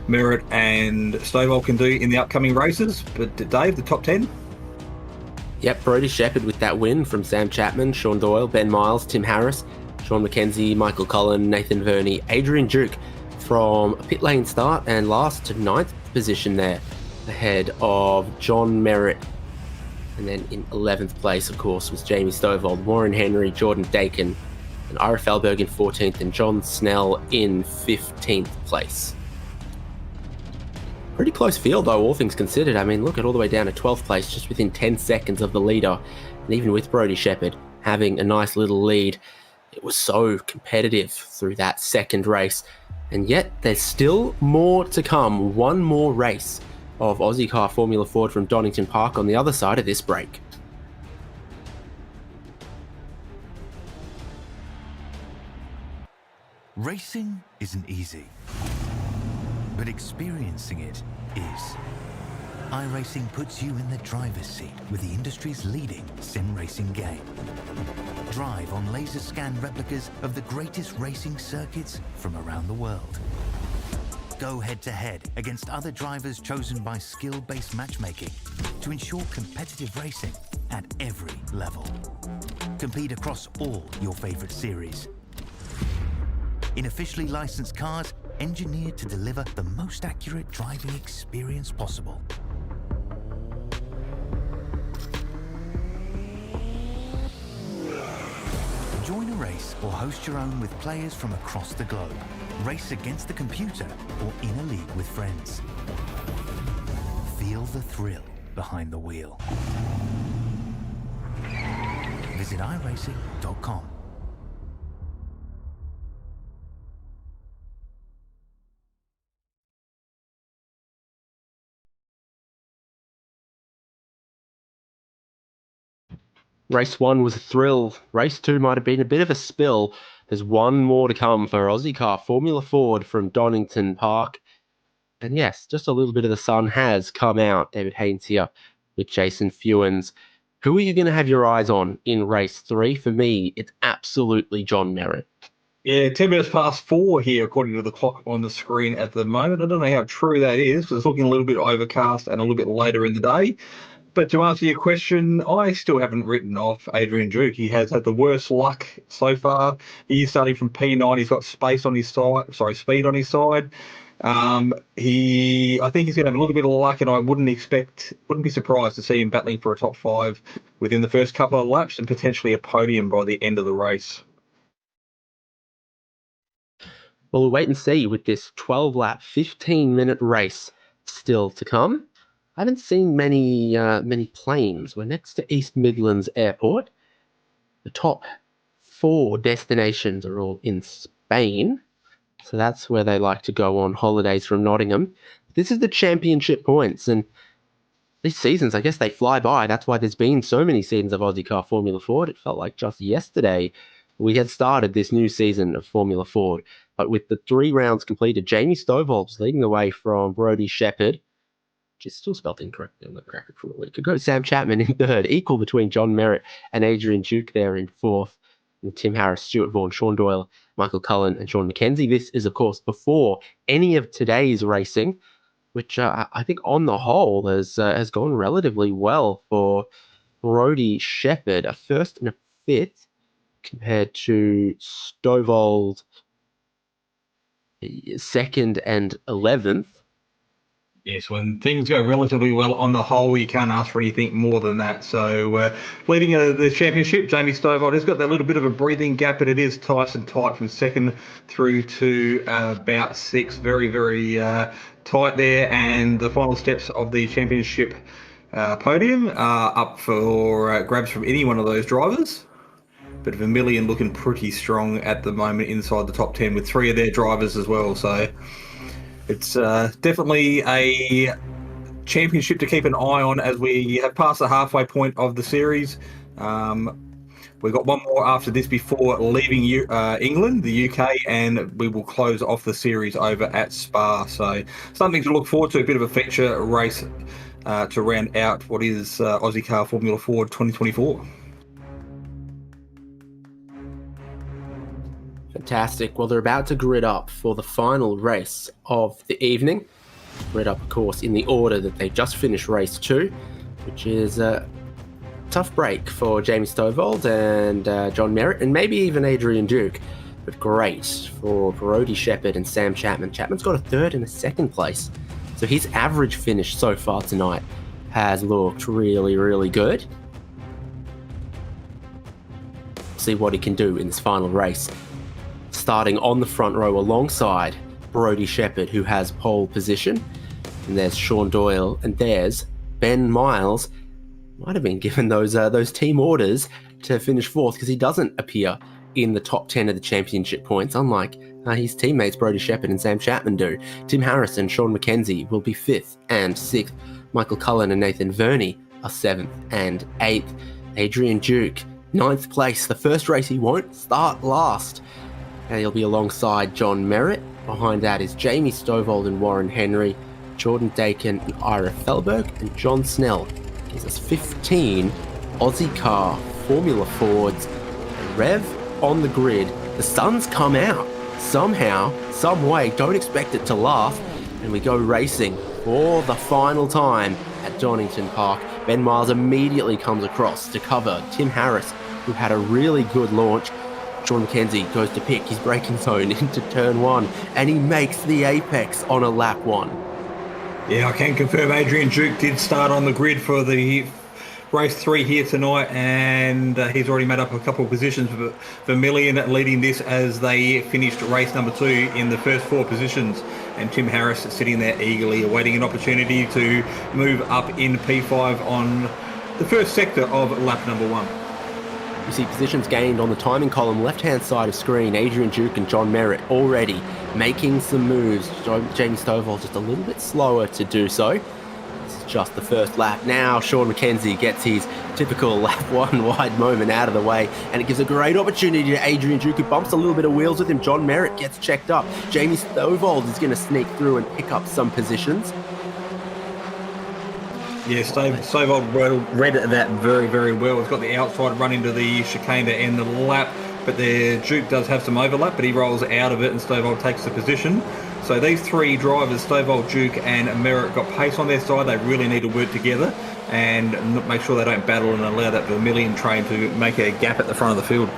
Merritt and Stovall can do in the upcoming races. But Dave, the top 10? Yep, Brodie Shepherd with that win from Sam Chapman, Sean Doyle, Ben Miles, Tim Harris, Sean Mackenzie, Michael Cullen, Nathan Verney, Adrian Duke from a pit lane start and last to 9th position there, ahead of John Merritt. And then in 11th place, of course, was Jamie Stovall, Warren Henry, Jordan Dakin, and Ira Felberg in 14th, and John Snell in 15th place. Pretty close field, though, all things considered. I mean, look at all the way down to 12th place, just within 10 seconds of the leader. And even with Brodie Shepherd having a nice little lead, it was so competitive through that second race. And yet, there's still more to come. One more race of Ozicar Formula Ford from Donington Park on the other side of this break. Racing isn't easy, but experiencing it is. iRacing puts you in the driver's seat with the industry's leading sim racing game. Drive on laser scan replicas of the greatest racing circuits from around the world. Go head-to-head against other drivers chosen by skill-based matchmaking to ensure competitive racing at every level. Compete across all your favorite series. In officially licensed cars, engineered to deliver the most accurate driving experience possible. Join a race or host your own with players from across the globe. Race against the computer or in a league with friends. Feel the thrill behind the wheel. Visit iRacing.com. Race 1 was a thrill. Race 2 might have been a bit of a spill. There's one more to come for Ozicar Formula Ford from Donington Park. And yes, just a little bit of the sun has come out. David Haynes here with Jason Fewens. Who are you going to have your eyes on in race 3? For me, it's absolutely John Merritt. Yeah, 10 minutes past 4 here, according to the clock on the screen at the moment. I don't know how true that is, because it's looking a little bit overcast and a little bit later in the day. But to answer your question, I still haven't written off Adrian Duke. He has had the worst luck so far. He's starting from P9. He's got speed on his side. I think he's going to have a little bit of luck, and I wouldn't be surprised to see him battling for a top 5 within the first couple of laps and potentially a podium by the end of the race. Well, we'll wait and see with this 12-lap, 15-minute race still to come. I haven't seen many planes. We're next to East Midlands Airport. The top 4 destinations are all in Spain. So that's where they like to go on holidays from Nottingham. This is the championship points, and these seasons, I guess they fly by. That's why there's been so many seasons of Ozicar Formula Ford. It felt like just yesterday we had started this new season of Formula Ford. But with the 3 rounds completed, Jamie Stovall's leading the way from Brodie Shepherd, which is still spelled incorrectly on the graphic from a week ago. Sam Chapman in 3rd, equal between John Merritt and Adrian Duke there in 4th. And Tim Harris, Stuart Vaughan, Sean Doyle, Michael Cullen and Sean McKenzie. This is, of course, before any of today's racing, which I think on the whole has gone relatively well for Brodie Shepherd, a 1st and a 5th, compared to Stovall 2nd and 11th. Yes, when things go relatively well on the whole, you can't ask for anything more than that. So leading the championship, Jamie Stovall has got that little bit of a breathing gap, but it is nice and tight from 2nd through to about 6th. Very, very tight there. And the final steps of the championship podium are up for grabs from any one of those drivers. But Vermilion looking pretty strong at the moment inside the top 10 with 3 of their drivers as well. So it's definitely a championship to keep an eye on as we have passed the halfway point of the series. We've got one more after this before leaving England, the UK, and we will close off the series over at Spa. So something to look forward to, a bit of a feature race to round out what is Ozicar Formula Ford 2024. Fantastic. Well, they're about to grid up for the final race of the evening. Grid up, of course, in the order that they just finished race 2, which is a tough break for Jamie Stovall and John Merritt, and maybe even Adrian Duke. But great for Brodie Shepherd and Sam Chapman. Chapman's got a 3rd and a 2nd place. So his average finish so far tonight has looked really, really good. See what he can do in this final race. Starting on the front row alongside Brodie Shepherd, who has pole position. And there's Sean Doyle, and there's Ben Miles. Might have been given those team orders to finish 4th because he doesn't appear in the top 10 of the championship points, unlike his teammates Brodie Shepherd and Sam Chapman do. Tim Harris and Sean McKenzie will be 5th and 6th. Michael Cullen and Nathan Verney are 7th and 8th. Adrian Duke, 9th place. The first race he won't start last. And he'll be alongside John Merritt. Behind that is Jamie Stovall and Warren Henry, Jordan Dakin and Ira Felberg, and John Snell. Gives us 15 Ozicar Formula Fords. Rev on the grid. The sun's come out. Somehow, some way, don't expect it to last. And we go racing for the final time at Donington Park. Ben Miles immediately comes across to cover Tim Harris, who had a really good launch. Sean McKenzie goes to pick his braking zone into turn 1, and he makes the apex on a lap 1. Yeah, I can confirm Adrian Duke did start on the grid for the race 3 here tonight, and he's already made up a couple of positions for Vermilion, leading this as they finished race number 2 in the first 4 positions. And Tim Harris sitting there eagerly awaiting an opportunity to move up in P5 on the first sector of lap number 1. You see positions gained on the timing column, left-hand side of screen. Adrian Duke and John Merritt already making some moves. Jamie Stovall just a little bit slower to do so. This is just the first lap. Now Sean McKenzie gets his typical lap 1 wide moment out of the way, and it gives a great opportunity to Adrian Duke, who bumps a little bit of wheels with him. John Merritt gets checked up. Jamie Stovall is going to sneak through and pick up some positions. Yeah, Stovall read that very, very well. He's got the outside run into the chicane to end the lap, but the Duke does have some overlap, but he rolls out of it and Stovall takes the position. So these three drivers, Stovall, Duke and Merritt, got pace on their side. They really need to work together and make sure they don't battle and allow that Vermilion train to make a gap at the front of the field.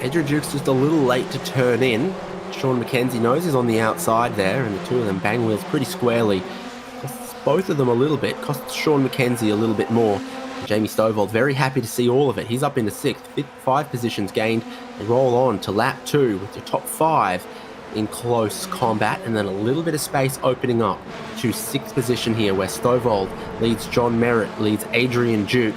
Adrian Duke's just a little late to turn in. Sean McKenzie knows he's on the outside there, and the two of them bang wheels pretty squarely. Costs both of them a little bit, costs Sean McKenzie a little bit more. And Jamie Stovall very happy to see all of it. He's up into sixth, 5 positions gained. They roll on to lap 2 with the top 5 in close combat, and then a little bit of space opening up to 6th position here, where Stovall leads John Merritt, leads Adrian Duke.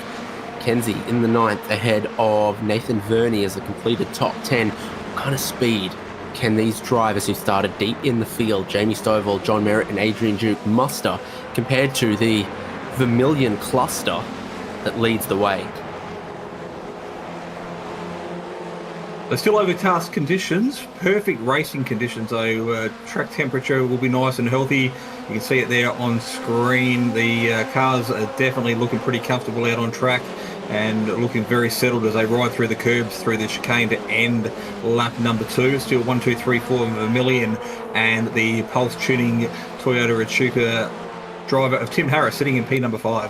Kenzie in the 9th ahead of Nathan Verney as a completed top 10. What kind of speed can these drivers who started deep in the field, Jamie Stovall, John Merritt and Adrian Duke, muster compared to the Vermilion cluster that leads the way? They're still overcast conditions, perfect racing conditions though. Track temperature will be nice and healthy. You can see it there on screen. The cars are definitely looking pretty comfortable out on track and looking very settled as they ride through the curbs, through the chicane to end lap number 2. Still 1, 2, 3, 4 Vermilion and the Pulse Tuning Toyota Echuca driver of Tim Harris sitting in P number 5.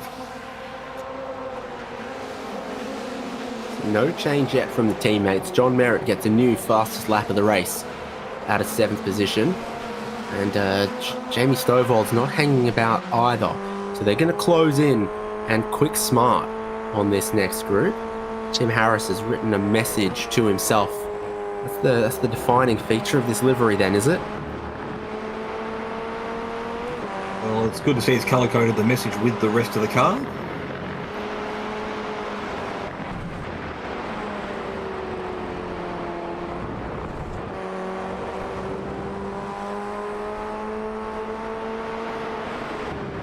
No change yet from the teammates. John Merritt gets a new fastest lap of the race out of 7th position. And Jamie Stovall's not hanging about either. So they're going to close in and quick smart on this next group. Tim Harris has written a message to himself. That's the defining feature of this livery then, is it? Well, it's good to see he's colour-coded the message with the rest of the car.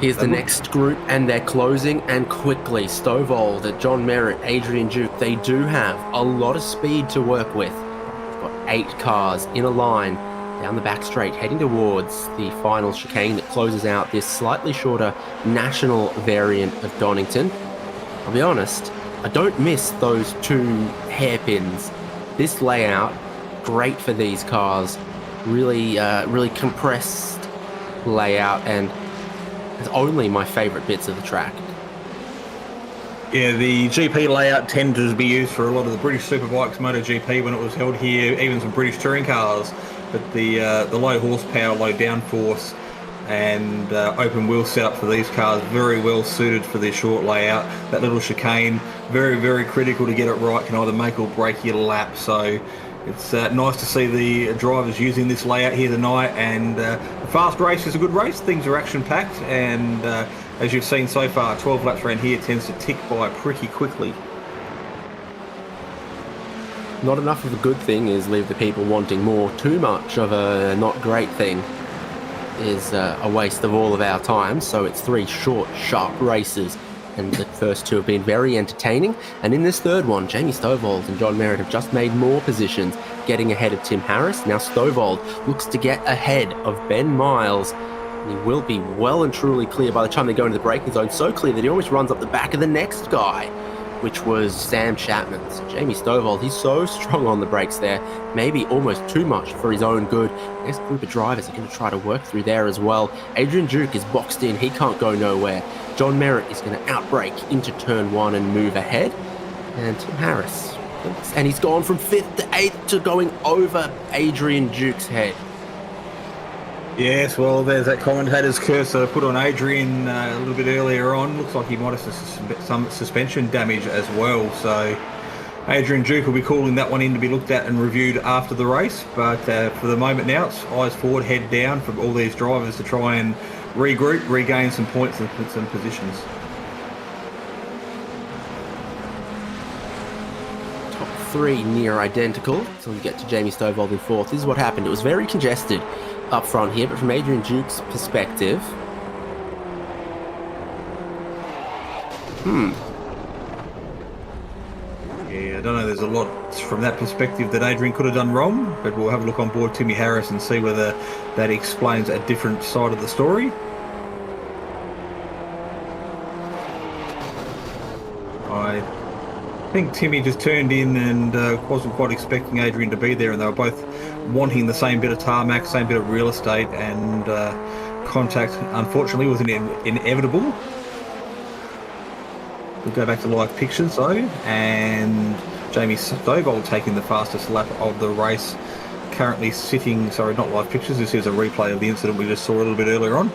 Here's the next group, and they're closing and quickly. Stovall, John Merritt, Adrian Duke, they do have a lot of speed to work with. They've got 8 cars in a line down the back straight, heading towards the final chicane that closes out this slightly shorter national variant of Donington. I'll be honest, I don't miss those 2 hairpins. This layout, great for these cars. Really compressed layout, and it's only my favourite bits of the track. Yeah, the GP layout tended to be used for a lot of the British Superbikes MotoGP when it was held here, even some British touring cars. But the low horsepower, low downforce and open wheel setup for these cars, very well suited for their short layout. That little chicane, very, very critical to get it right, can either make or break your lap. So it's nice to see the drivers using this layout here tonight, and a fast race is a good race. Things are action-packed, and as you've seen so far, 12 laps around here tends to tick by pretty quickly. Not enough of a good thing is leave the people wanting more. Too much of a not great thing is a waste of all of our time. So it's 3 short, sharp races, and the first 2 have been very entertaining. And in this third one, Jamie Stovall and John Merritt have just made more positions, getting ahead of Tim Harris. Now Stovall looks to get ahead of Ben Miles, and he will be well and truly clear by the time they go into the braking zone. So clear that he almost runs up the back of the next guy, which was Sam Chapman. So Jamie Stovall, he's so strong on the brakes there, maybe almost too much for his own good. Next group of drivers are going to try to work through there as well. Adrian Duke is boxed in, he can't go nowhere. John Merritt is going to outbrake into turn 1 and move ahead. And Tim Harris, and he's gone from 5th to 8th to going over Adrian Duke's head. Yes, well, there's that commentator's cursor put on Adrian a little bit earlier on. Looks like he might have some suspension damage as well. So Adrian Duke will be calling that one in to be looked at and reviewed after the race. But for the moment now, it's eyes forward, head down for all these drivers to try and regroup, regain some points and put some positions. Top 3 near identical, so we get to Jamie Stovall in 4th. This is what happened. It was very congested up front here, but from Adrian Duke's perspective, Yeah, I don't know, there's a lot from that perspective that Adrian could have done wrong, but we'll have a look on board Timmy Harris and see whether that explains a different side of the story. think Timmy just turned in and wasn't quite expecting Adrian to be there, and they were both wanting the same bit of tarmac, same bit of real estate, and contact, unfortunately, was inevitable. We'll go back to live pictures, though, and Jamie Stovall taking the fastest lap of the race, currently sitting, sorry, not live pictures, this is a replay of the incident we just saw a little bit earlier on.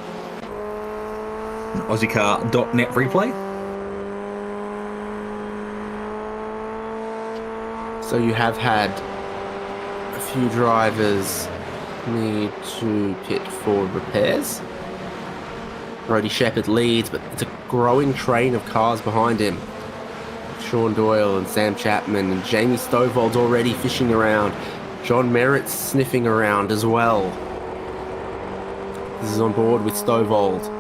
An Ozicar.net replay. So you have had a few drivers need to pit for repairs. Brodie Shepherd leads, but it's a growing train of cars behind him. Sean Doyle and Sam Chapman, and Jamie Stovall's already fishing around. John Merritt's sniffing around as well. This is on board with Stovall.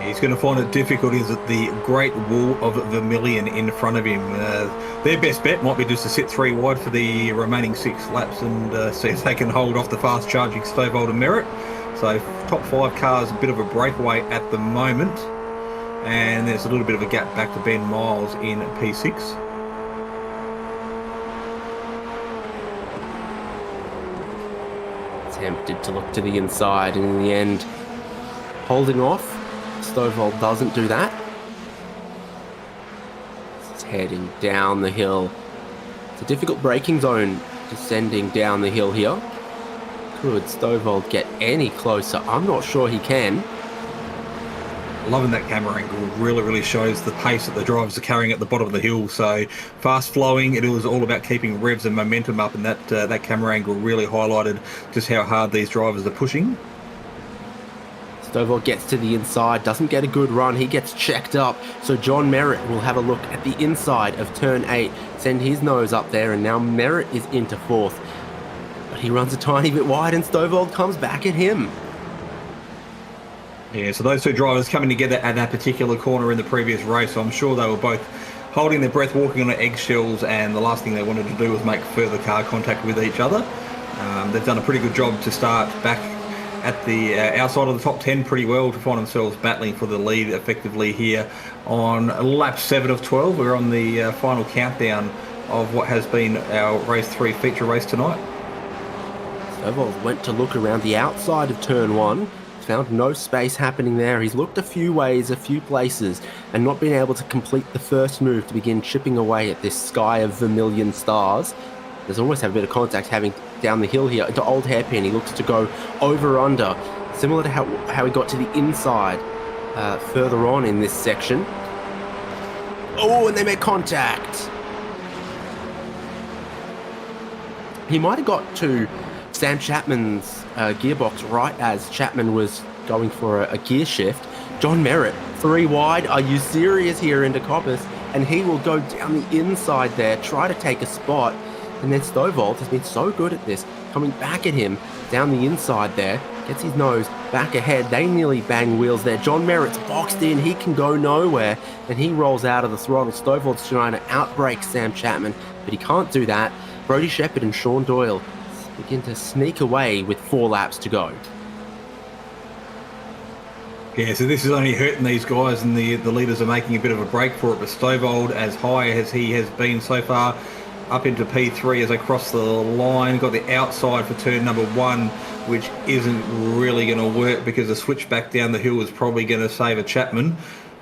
He's going to find it difficult. Is at the Great Wall of Vermilion in front of him. Their best bet might be just to sit 3 wide for the remaining 6 laps and see if they can hold off the fast charging Stovall and Merritt. So top 5 cars, a bit of a breakaway at the moment, and there's a little bit of a gap back to Ben Miles in P6. Tempted to look to the inside, and in the end, holding off. Stovall doesn't do that. It's heading down the hill. It's a difficult braking zone, descending down the hill here. Could Stovall get any closer? I'm not sure he can. Loving that camera angle. Really shows the pace that the drivers are carrying at the bottom of the hill. So fast flowing. It was all about keeping revs and momentum up, and that camera angle really highlighted just how hard these drivers are pushing. Stovall gets to the inside, doesn't get a good run, he gets checked up, so John Merritt will have a look at the inside of turn 8, send his nose up there, and now Merritt is into 4th. But he runs a tiny bit wide and Stovall comes back at him. Yeah, so those 2 drivers coming together at that particular corner in the previous race, so I'm sure they were both holding their breath, walking on eggshells, and the last thing they wanted to do was make further car contact with each other. They've done a pretty good job to start back at the outside of the top 10 pretty well to find themselves battling for the lead effectively here on lap 7 of 12. We're on the final countdown of what has been our race 3 feature race tonight. Stovall went to look around the outside of turn 1, found no space happening there. He's looked a few ways, a few places, and not been able to complete the first move to begin chipping away at this sky of vermilion stars. There's almost have a bit of contact having down the hill here into Old Hairpin. He looks to go over under, similar to how he got to the inside further on in this section. Oh, and they make contact. He might have got to Sam Chapman's gearbox right as Chapman was going for a gear shift. John Merritt, 3 wide. Are you serious here into Coppice? And he will go down the inside there, try to take a spot. And then Stovall has been so good at this, coming back at him down the inside there, gets his nose back ahead. They nearly bang wheels there. John Merritt's boxed in, he can go nowhere, and he rolls out of the throttle. Stovall's trying to outbrake Sam Chapman, but he can't do that. Brodie Shepherd and Sean Doyle begin to sneak away with 4 laps to go. Yeah, so this is only hurting these guys, and the leaders are making a bit of a break for it, but Stovall, as high as he has been so far, up into P3 as they cross the line, got the outside for turn number 1, which isn't really going to work because the switch back down the hill is probably going to save a Chapman.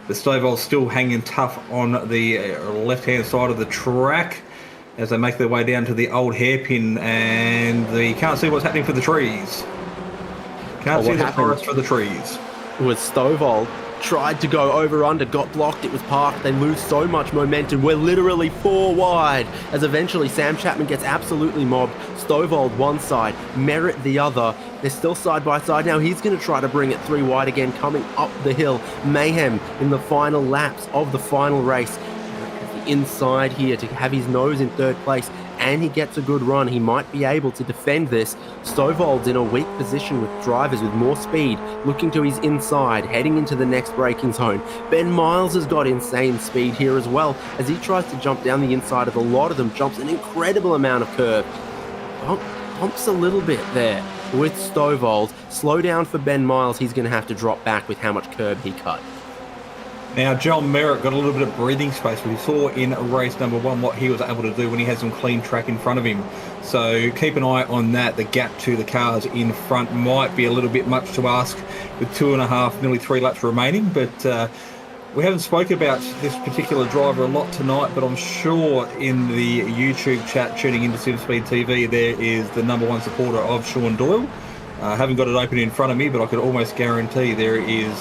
The Stovall's still hanging tough on the left-hand side of the track as they make their way down to the Old Hairpin, and you can't see what's happening for the trees. Can't see the forest for the trees. Was Stovall tried to go over under, got blocked, it was parked. They lose so much momentum. We're literally 4 wide as eventually Sam Chapman gets absolutely mobbed. Stovall one side, Merritt the other. They're still side by side now. He's going to try to bring it 3 wide again, coming up the hill. Mayhem in the final laps of the final race. The inside here to have his nose in 3rd place, and he gets a good run. He might be able to defend this. Stovall's in a weak position with drivers with more speed, looking to his inside, heading into the next braking zone. Ben Miles has got insane speed here as well, as he tries to jump down the inside of a lot of them, jumps an incredible amount of curve. Bumps a little bit there with Stovall. Slow down for Ben Miles. He's going to have to drop back with how much curb he cut. Now, John Merritt got a little bit of breathing space. We saw in race number 1 what he was able to do when he had some clean track in front of him. So keep an eye on that. The gap to the cars in front might be a little bit much to ask with 2.5, nearly 3 laps remaining. But we haven't spoken about this particular driver a lot tonight, but I'm sure in the YouTube chat tuning into Simspeed TV, there is the number 1 supporter of Sean Doyle. I haven't got it open in front of me, but I could almost guarantee there is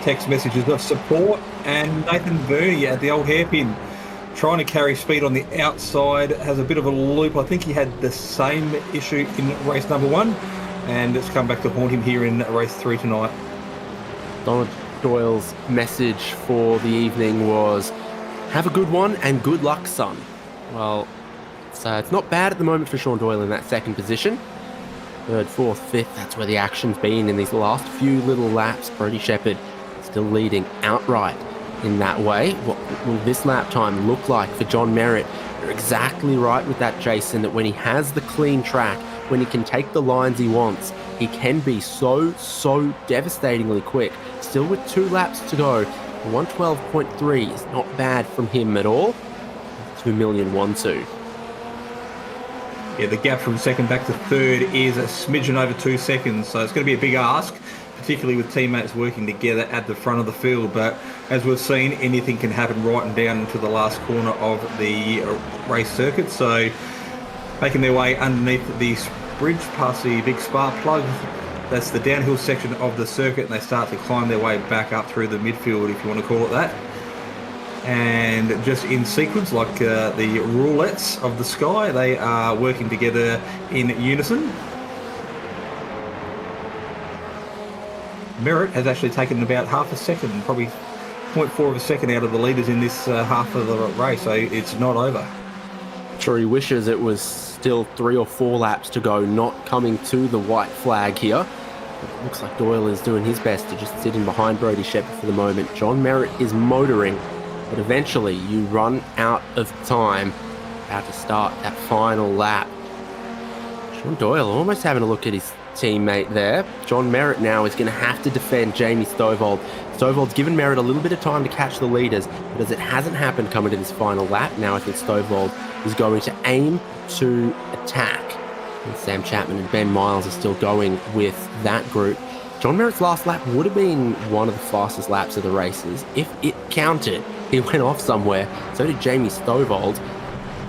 text messages of support. And Nathan Burney at the old hairpin, trying to carry speed on the outside, has a bit of a loop. I think he had the same issue in race number 1, and it's come back to haunt him here in race 3 tonight. Donald Doyle's message for the evening was, have a good one and good luck, son. Well, it's not bad at the moment for Sean Doyle in that second position. 3rd, 4th, 5th, that's where the action's been in these last few little laps. Brodie Shepherd still leading outright in that way. What will this lap time look like for John Merritt? You're exactly right with that, Jason, that when he has the clean track, when he can take the lines he wants, he can be so devastatingly quick. Still with 2 laps to go, 112.3 is not bad from him at all. 2,000,012. Yeah, the gap from second back to third is a smidgen over 2 seconds, so it's going to be a big ask, particularly with teammates working together at the front of the field. But as we've seen, anything can happen right and down into the last corner of the race circuit. So making their way underneath the bridge past the big spark plug, that's the downhill section of the circuit, and they start to climb their way back up through the midfield, if you want to call it that. And just in sequence, like the roulettes of the sky, they are working together in unison. Merritt has actually taken about half a second, probably 0.4 of a second out of the leaders in this half of the race, so it's not over. Sure, he wishes it was still 3 or 4 laps to go, not coming to the white flag here. It looks like Doyle is doing his best to just sit in behind Brodie Shepherd for the moment. John Merritt is motoring, but eventually you run out of time. About to start that final lap. Sean Doyle almost having a look at his teammate there. John Merritt now is going to have to defend Jamie Stovald. Stovald's given Merritt a little bit of time to catch the leaders, but as it hasn't happened coming to this final lap, now I think Stovald is going to aim to attack. And Sam Chapman and Ben Miles are still going with that group. John Merritt's last lap would have been one of the fastest laps of the races. If it counted, he went off somewhere. So did Jamie Stovald,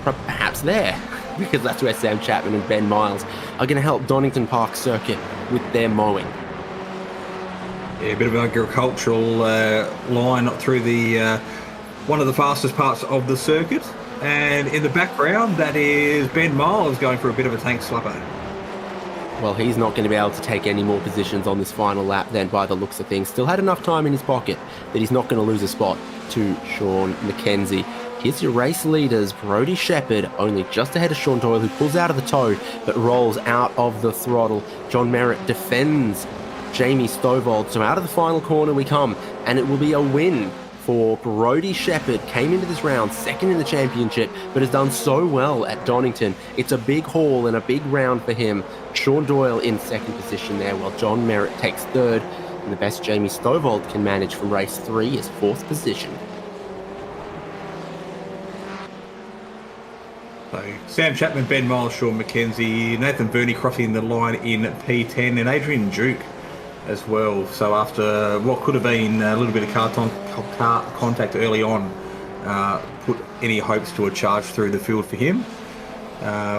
perhaps there, because that's where Sam Chapman and Ben Miles are going to help Donington Park Circuit with their mowing. Yeah, a bit of an agricultural line through the one of the fastest parts of the circuit. And in the background, that is Ben Miles going for a bit of a tank slapper. Well, he's not going to be able to take any more positions on this final lap then, by the looks of things. Still had enough time in his pocket that he's not going to lose a spot to Sean McKenzie. Here's your race leaders. Brodie Shepherd only just ahead of Sean Doyle, who pulls out of the tow but rolls out of the throttle. John Merritt defends Jamie Stovald. So out of the final corner we come, and it will be a win for Brodie Shepherd. Came into this round second in the championship, but has done so well at Donington. It's a big haul and a big round for him. Sean Doyle in second position there, while John Merritt takes third. And the best Jamie Stovald can manage from race 3 is fourth position. So Sam Chapman, Ben Miles, Sean McKenzie, Nathan Burney crossing the line in P10, and Adrian Duke as well. So after what could have been a little bit of car contact early on, put any hopes to a charge through the field for him.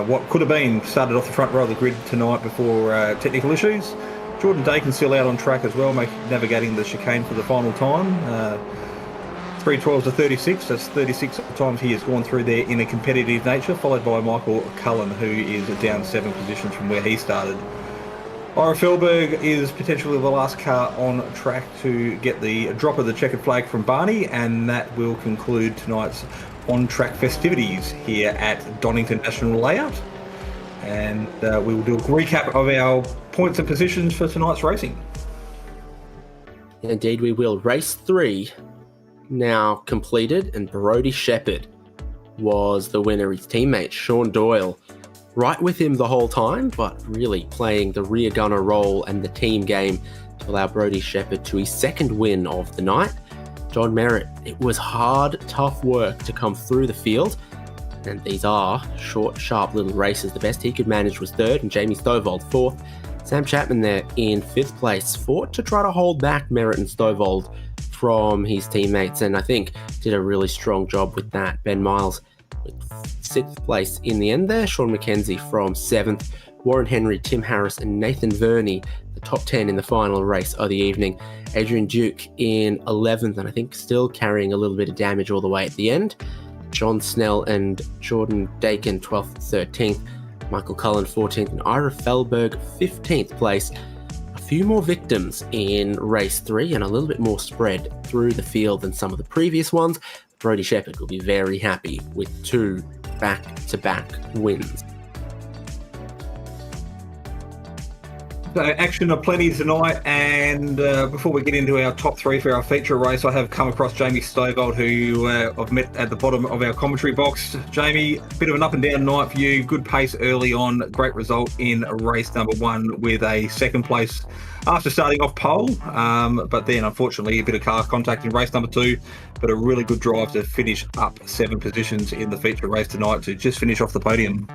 What could have been started off the front row of the grid tonight before technical issues. Jordan Dakin still out on track as well, navigating the chicane for the final time. 3:12 to 36. That's 36 times he has gone through there in a competitive nature, followed by Michael Cullen, who is down 7 positions from where he started. Ira Felberg is potentially the last car on track to get the drop of the checkered flag from Barney, and that will conclude tonight's on-track festivities here at Donington National Layout. And we will do a recap of our points and positions for tonight's racing. Indeed we will. Race 3 now completed, and Brodie Shepherd was the winner. His teammate Sean Doyle right with him the whole time, but really playing the rear gunner role and the team game to allow Brodie Shepherd to his second win of the night. John Merritt. It was hard, tough work to come through the field, and these are short, sharp little races. The best he could manage was third, and Jamie Stovall fourth. Sam Chapman there in fifth place fought to try to hold back Merritt and Stovall from his teammates, and I think did a really strong job with that. Ben Miles with sixth place in the end there. Sean McKenzie from seventh. Warren Henry, Tim Harris, and Nathan Verney, the top 10 in the final race of the evening. Adrian Duke in 11th, and I think still carrying a little bit of damage all the way at the end. John Snell and Jordan Dakin 12th, 13th. Michael Cullen 14th, and Ira Fellberg 15th place. A few more victims in race 3 and a little bit more spread through the field than some of the previous ones. Brodie Shepherd will be very happy with 2 back-to-back wins. So action aplenty tonight, and before we get into our top 3 for our feature race, I have come across Jamie Stovall, who I've met at the bottom of our commentary box. Jamie, a bit of an up and down night for you. Good pace early on, great result in race number 1 with a second place after starting off pole, but then unfortunately a bit of car contact in race number 2, but a really good drive to finish up 7 positions in the feature race tonight to just finish off the podium.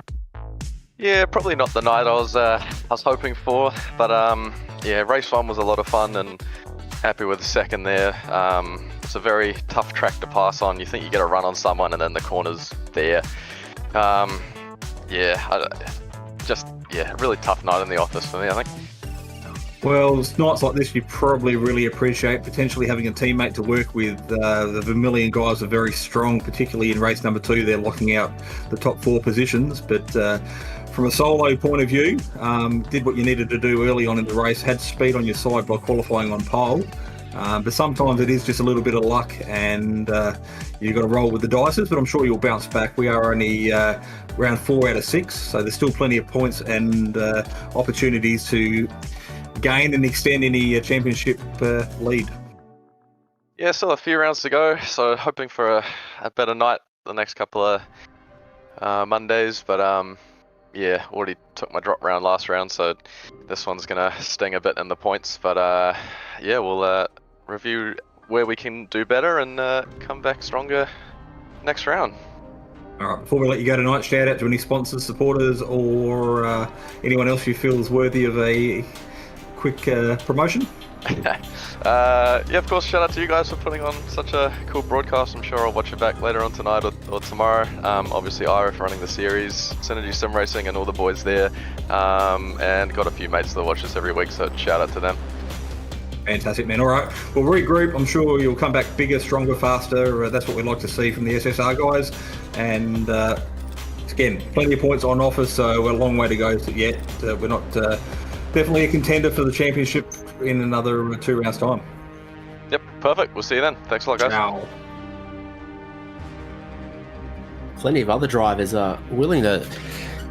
Yeah, probably not the night I was hoping for, but yeah, race 1 was a lot of fun and happy with the second there. It's a very tough track to pass on. You think you get a run on someone and then the corner's there. Really tough night in the office for me, I think. Well, it's nights like this you probably really appreciate potentially having a teammate to work with. The Vermilion guys are very strong, particularly in race number 2. They're locking out the top 4 positions, but from a solo point of view, did what you needed to do early on in the race, had speed on your side by qualifying on pole, but sometimes it is just a little bit of luck, and you've got to roll with the dices, but I'm sure you'll bounce back. We are only round 4 out of 6, so there's still plenty of points and opportunities to gain and extend any championship lead. Yeah, still a few rounds to go, so hoping for a better night the next couple of Mondays, but yeah, already took my drop round last round, so this one's gonna sting a bit in the points, but yeah, we'll review where we can do better and come back stronger next round. All right, before we let you go tonight, shout out to any sponsors, supporters, or anyone else you feel is worthy of a quick promotion. Yeah, of course, shout out to you guys for putting on such a cool broadcast. I'm sure I'll watch it back later on tonight or tomorrow. Obviously, Ira for running the series, Synergy Sim Racing and all the boys there, and got a few mates that watch us every week, so shout out to them. Fantastic, man. All right, we'll regroup. I'm sure you'll come back bigger, stronger, faster. That's what we'd like to see from the SSR guys. And again, plenty of points on offer, so we're a long way to go yet. We're not definitely a contender for the championship in another 2 rounds' time. Yep, perfect. We'll see you then. Thanks a lot, guys. Ciao. Plenty of other drivers are willing to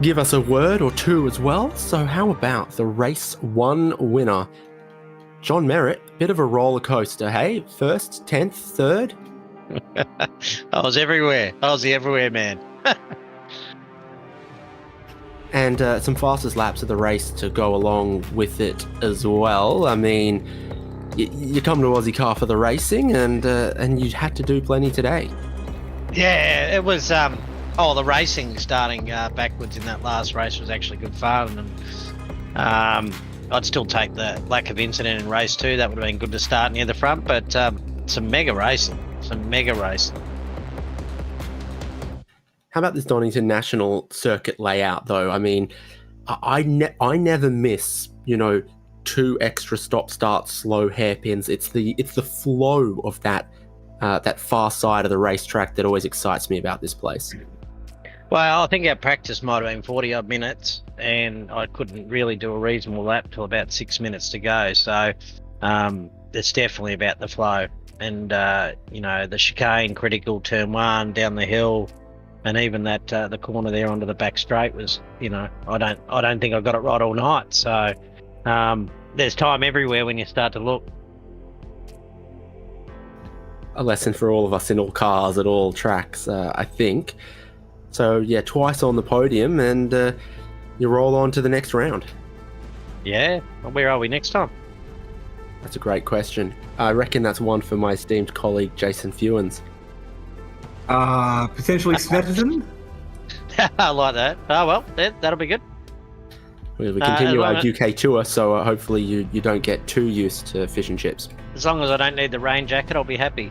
give us a word or two as well. So how about the race 1 winner, John Merritt? Bit of a roller coaster, hey? First, 10th, third. I was everywhere. I was the everywhere man. And some fastest laps of the race to go along with it as well. I mean, you come to Ozicar for the racing, and you had to do plenty today. Yeah, it was. The racing starting backwards in that last race was actually good fun, and I'd still take the lack of incident in race 2. That would have been good to start near the front, but some mega racing. How about this Donington National Circuit layout, though? I mean, I never miss, 2 extra stop-start slow hairpins. It's the flow of that far side of the racetrack that always excites me about this place. Well, I think our practice might have been 40-odd minutes, and I couldn't really do a reasonable lap till about 6 minutes to go. So it's definitely about the flow. And, the chicane, critical, turn 1, down the hill, and even that the corner there onto the back straight was, I don't think I got it right all night. So there's time everywhere when you start to look. A lesson for all of us in all cars at all tracks, I think. So yeah, twice on the podium, and you roll on to the next round. Yeah, where are we next time? That's a great question. I reckon that's one for my esteemed colleague, Jason Fewens. Potentially Snetterton? I like that. Oh, well, that'll be good. We continue our as long UK tour, so hopefully you don't get too used to fish and chips. As long as I don't need the rain jacket, I'll be happy.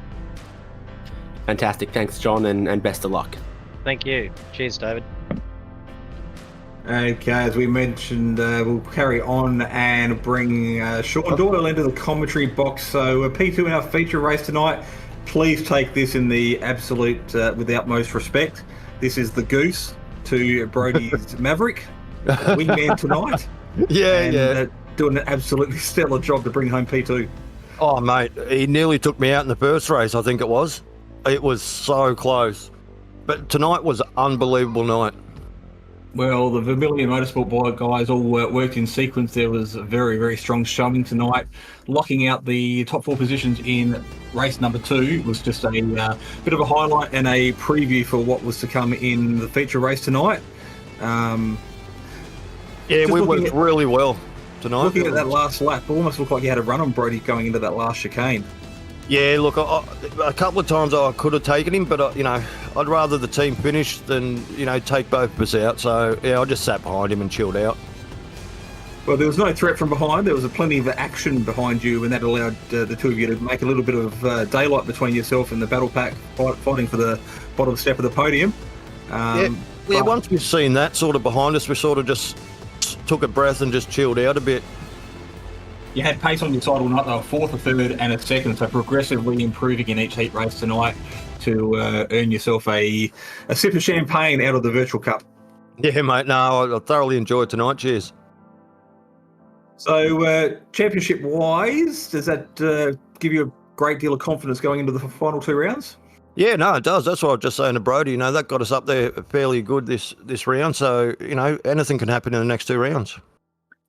Fantastic. Thanks, John, and best of luck. Thank you. Cheers, David. Okay, as we mentioned, we'll carry on and bring Sean Doyle into the commentary box. So P2 in our feature race tonight. Please take this in the absolute, with the utmost respect. This is the Goose to Brody's Maverick, wingman tonight. Yeah. Doing an absolutely stellar job to bring home P2. Oh, mate, he nearly took me out in the first race, I think it was. It was so close. But tonight was an unbelievable night. Well, the Vermilion Motorsport guys all worked in sequence. There was a very, very strong showing tonight. Locking out the top 4 positions in race number 2 was just a bit of a highlight and a preview for what was to come in the feature race tonight. Yeah, we worked really well tonight. Looking at that last lap, it almost looked like he had a run on Brody going into that last chicane. Yeah, look, a couple of times I could have taken him, but, I'd rather the team finish than, take both of us out. So, yeah, I just sat behind him and chilled out. Well, there was no threat from behind. There was plenty of action behind you, and that allowed the two of you to make a little bit of daylight between yourself and the battle pack, fighting for the bottom step of the podium. Once we've seen that sort of behind us, we sort of just took a breath and just chilled out a bit. You had pace on your side all night. They were 4th, a 3rd and a 2nd, so progressively improving in each heat race tonight to earn yourself a sip of champagne out of the virtual cup. Yeah, mate, no, I thoroughly enjoyed tonight. Cheers. So, championship-wise, does that give you a great deal of confidence going into the final 2 rounds? Yeah, no, it does. That's what I was just saying to Brody. That got us up there fairly good this round. So, anything can happen in the next 2 rounds.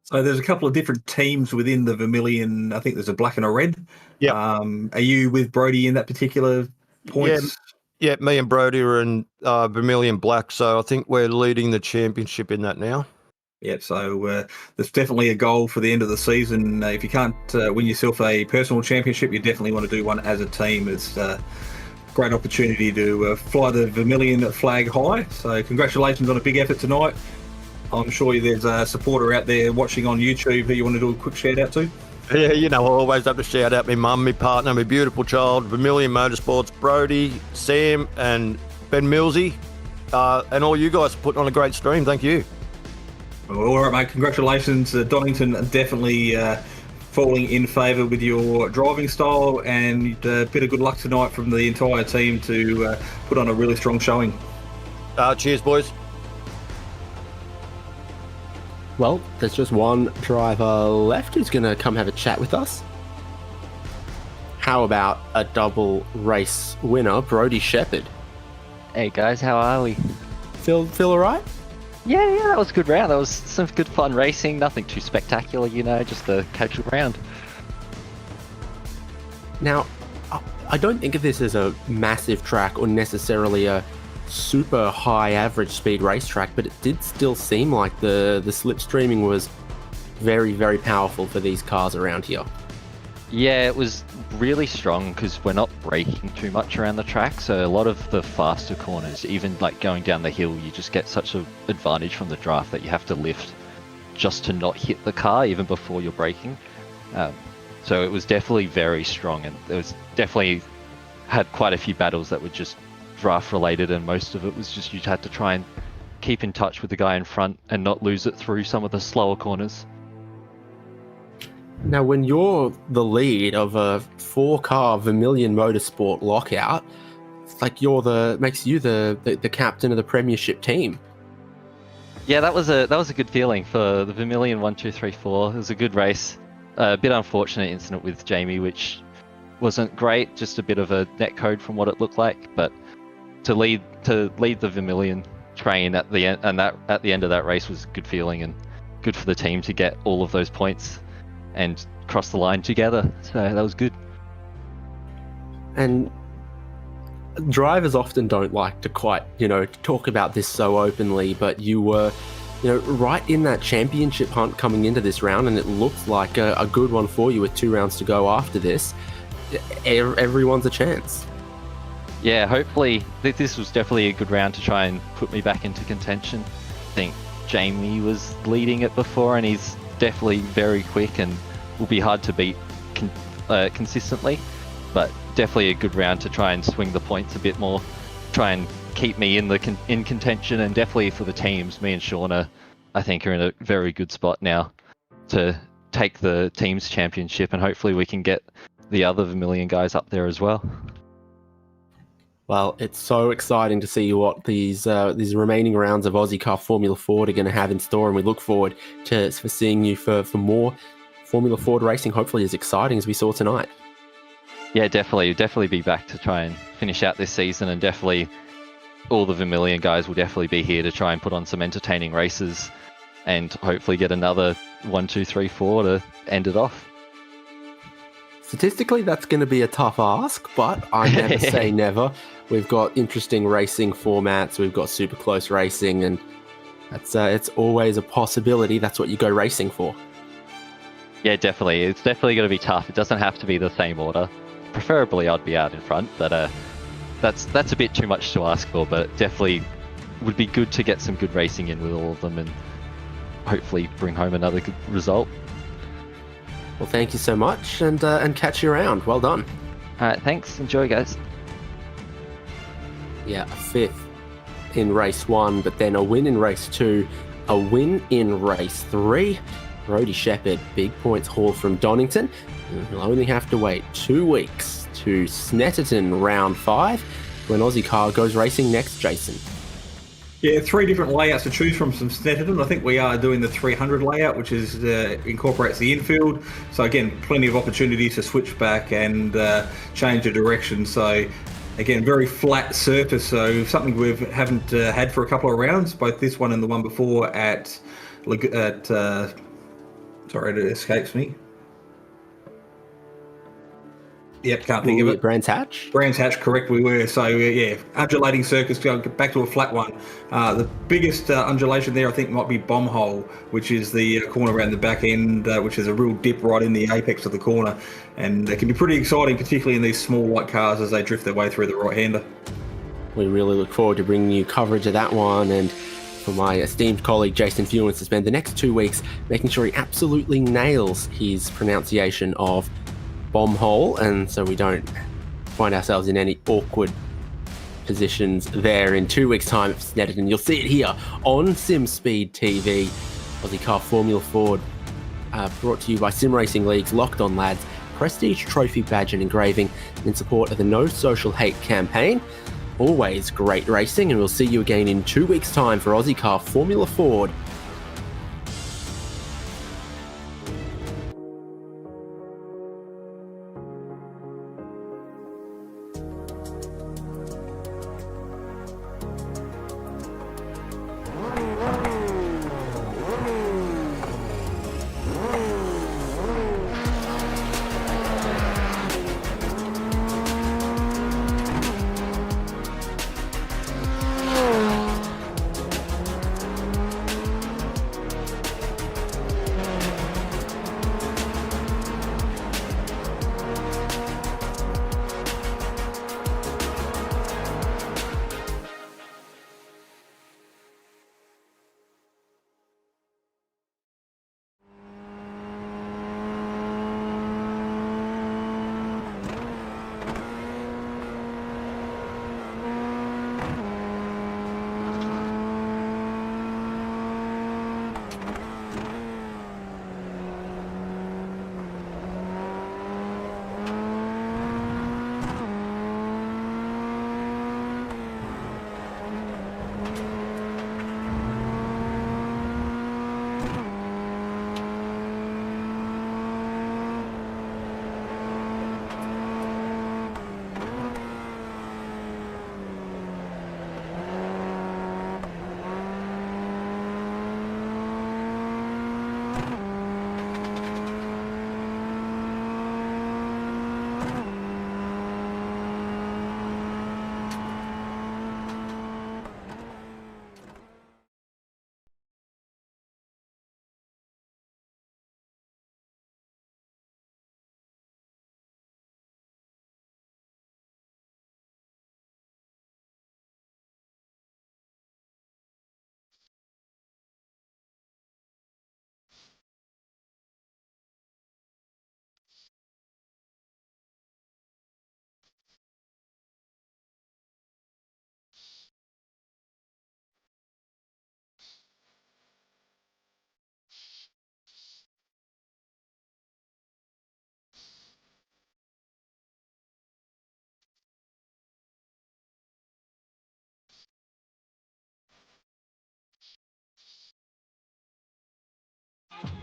So there's a couple of different teams within the Vermilion. I think there's a black and a red. Yeah. Are you with Brody in that particular point? Yeah, me and Brody are in Vermilion black. So I think we're leading the championship in that now. Yeah, so there's definitely a goal for the end of the season. If you can't win yourself a personal championship, you definitely want to do one as a team. It's a great opportunity to fly the Vermilion flag high. So congratulations on a big effort tonight. I'm sure there's a supporter out there watching on YouTube who you want to do a quick shout out to. Yeah, I always have to shout out my mum, my partner, my beautiful child, Vermilion Motorsports, Brody, Sam, and Ben Millsy, and all you guys for putting on a great stream. Thank you. Well, all right, mate. Congratulations. Donington definitely falling in favour with your driving style, and a bit of good luck tonight from the entire team to put on a really strong showing. Cheers, boys. Well, there's just one driver left who's going to come have a chat with us. How about a double race winner, Brody Shepherd? Hey guys, how are we? Feel all right? Yeah, that was a good round. That was some good fun racing. Nothing too spectacular, just a casual round. Now, I don't think of this as a massive track or necessarily a super high average speed racetrack, but it did still seem like the slipstreaming was very, very powerful for these cars around here. Yeah, it was really strong because we're not braking too much around the track, so a lot of the faster corners, even like going down the hill, you just get such an advantage from the draft that you have to lift just to not hit the car even before you're braking. So it was definitely very strong, and it was definitely had quite a few battles that were just draft related, and most of it was just you had to try and keep in touch with the guy in front and not lose it through some of the slower corners. Now, when you're the lead of a 4-car Vermilion Motorsport lockout, it's like makes you the captain of the premiership team. Yeah, that was a good feeling for the Vermilion 1, 2, 3, 4. It was a good race. A bit unfortunate incident with Jamie, which wasn't great. Just a bit of a netcode from what it looked like, but to lead the Vermilion train at the end, and that at the end of that race was a good feeling and good for the team to get all of those points and cross the line together. So that was good. And drivers often don't like to quite, talk about this so openly, but you were right in that championship hunt coming into this round, and it looks like a good one for you with 2 rounds to go after this. Everyone's a chance. Yeah, hopefully this was definitely a good round to try and put me back into contention. I think Jamie was leading it before, and he's definitely very quick and will be hard to beat consistently, but definitely a good round to try and swing the points a bit more, try and keep me in contention, and definitely for the teams, me and Shauna, I think, are in a very good spot now to take the teams championship, and hopefully we can get the other Vermilion guys up there as well. Well, it's so exciting to see what these remaining rounds of Ozicar Formula Ford are going to have in store, and we look forward for seeing you for more Formula Ford racing, hopefully as exciting as we saw tonight. Yeah, definitely be back to try and finish out this season, and definitely all the Vermilion guys will definitely be here to try and put on some entertaining races and hopefully get another 1, 2, 3, 4 to end it off. Statistically, that's going to be a tough ask, but I never say never. We've got interesting racing formats, we've got super close racing, and it's always a possibility. That's what you go racing for. Yeah, definitely. It's definitely going to be tough. It doesn't have to be the same order. Preferably I'd be out in front, but that's a bit too much to ask for, but definitely would be good to get some good racing in with all of them and hopefully bring home another good result. Well, thank you so much, and catch you around. Well done. All right, thanks. Enjoy, guys. Yeah, a 5th in race 1, but then a win in race 2, a win in race 3. Brodie Shepherd, big points haul from Donington. He'll only have to wait 2 weeks to Snetterton round 5 when Ozicar goes racing next, Jason. Yeah, 3 different layouts to choose from Snetterton. I think we are doing the 300 layout, which is incorporates the infield. So again, plenty of opportunities to switch back and change the direction. So again, very flat surface. So something we haven't had for a couple of rounds, both this one and the one before at sorry, it escapes me. Yep, can't think of it. Brands Hatch? Brands Hatch, correct, we were. So, yeah, undulating circus, going back to a flat one. The biggest undulation there, I think, might be Bomb Hole, which is the corner around the back end, which is a real dip right in the apex of the corner. And it can be pretty exciting, particularly in these small white cars as they drift their way through the right-hander. We really look forward to bringing you coverage of that one, and for my esteemed colleague Jason Fewens to spend the next 2 weeks making sure he absolutely nails his pronunciation of Bomb Hole, and so we don't find ourselves in any awkward positions there in 2 weeks' time at Snetterton. You'll see it here on Simspeed TV. Ozicar Formula Ford, brought to you by Sim Racing League's Locked On Lads Prestige Trophy Badge and Engraving in support of the No Social Hate campaign. Always great racing, and we'll see you again in 2 weeks' time for Ozicar Formula Ford.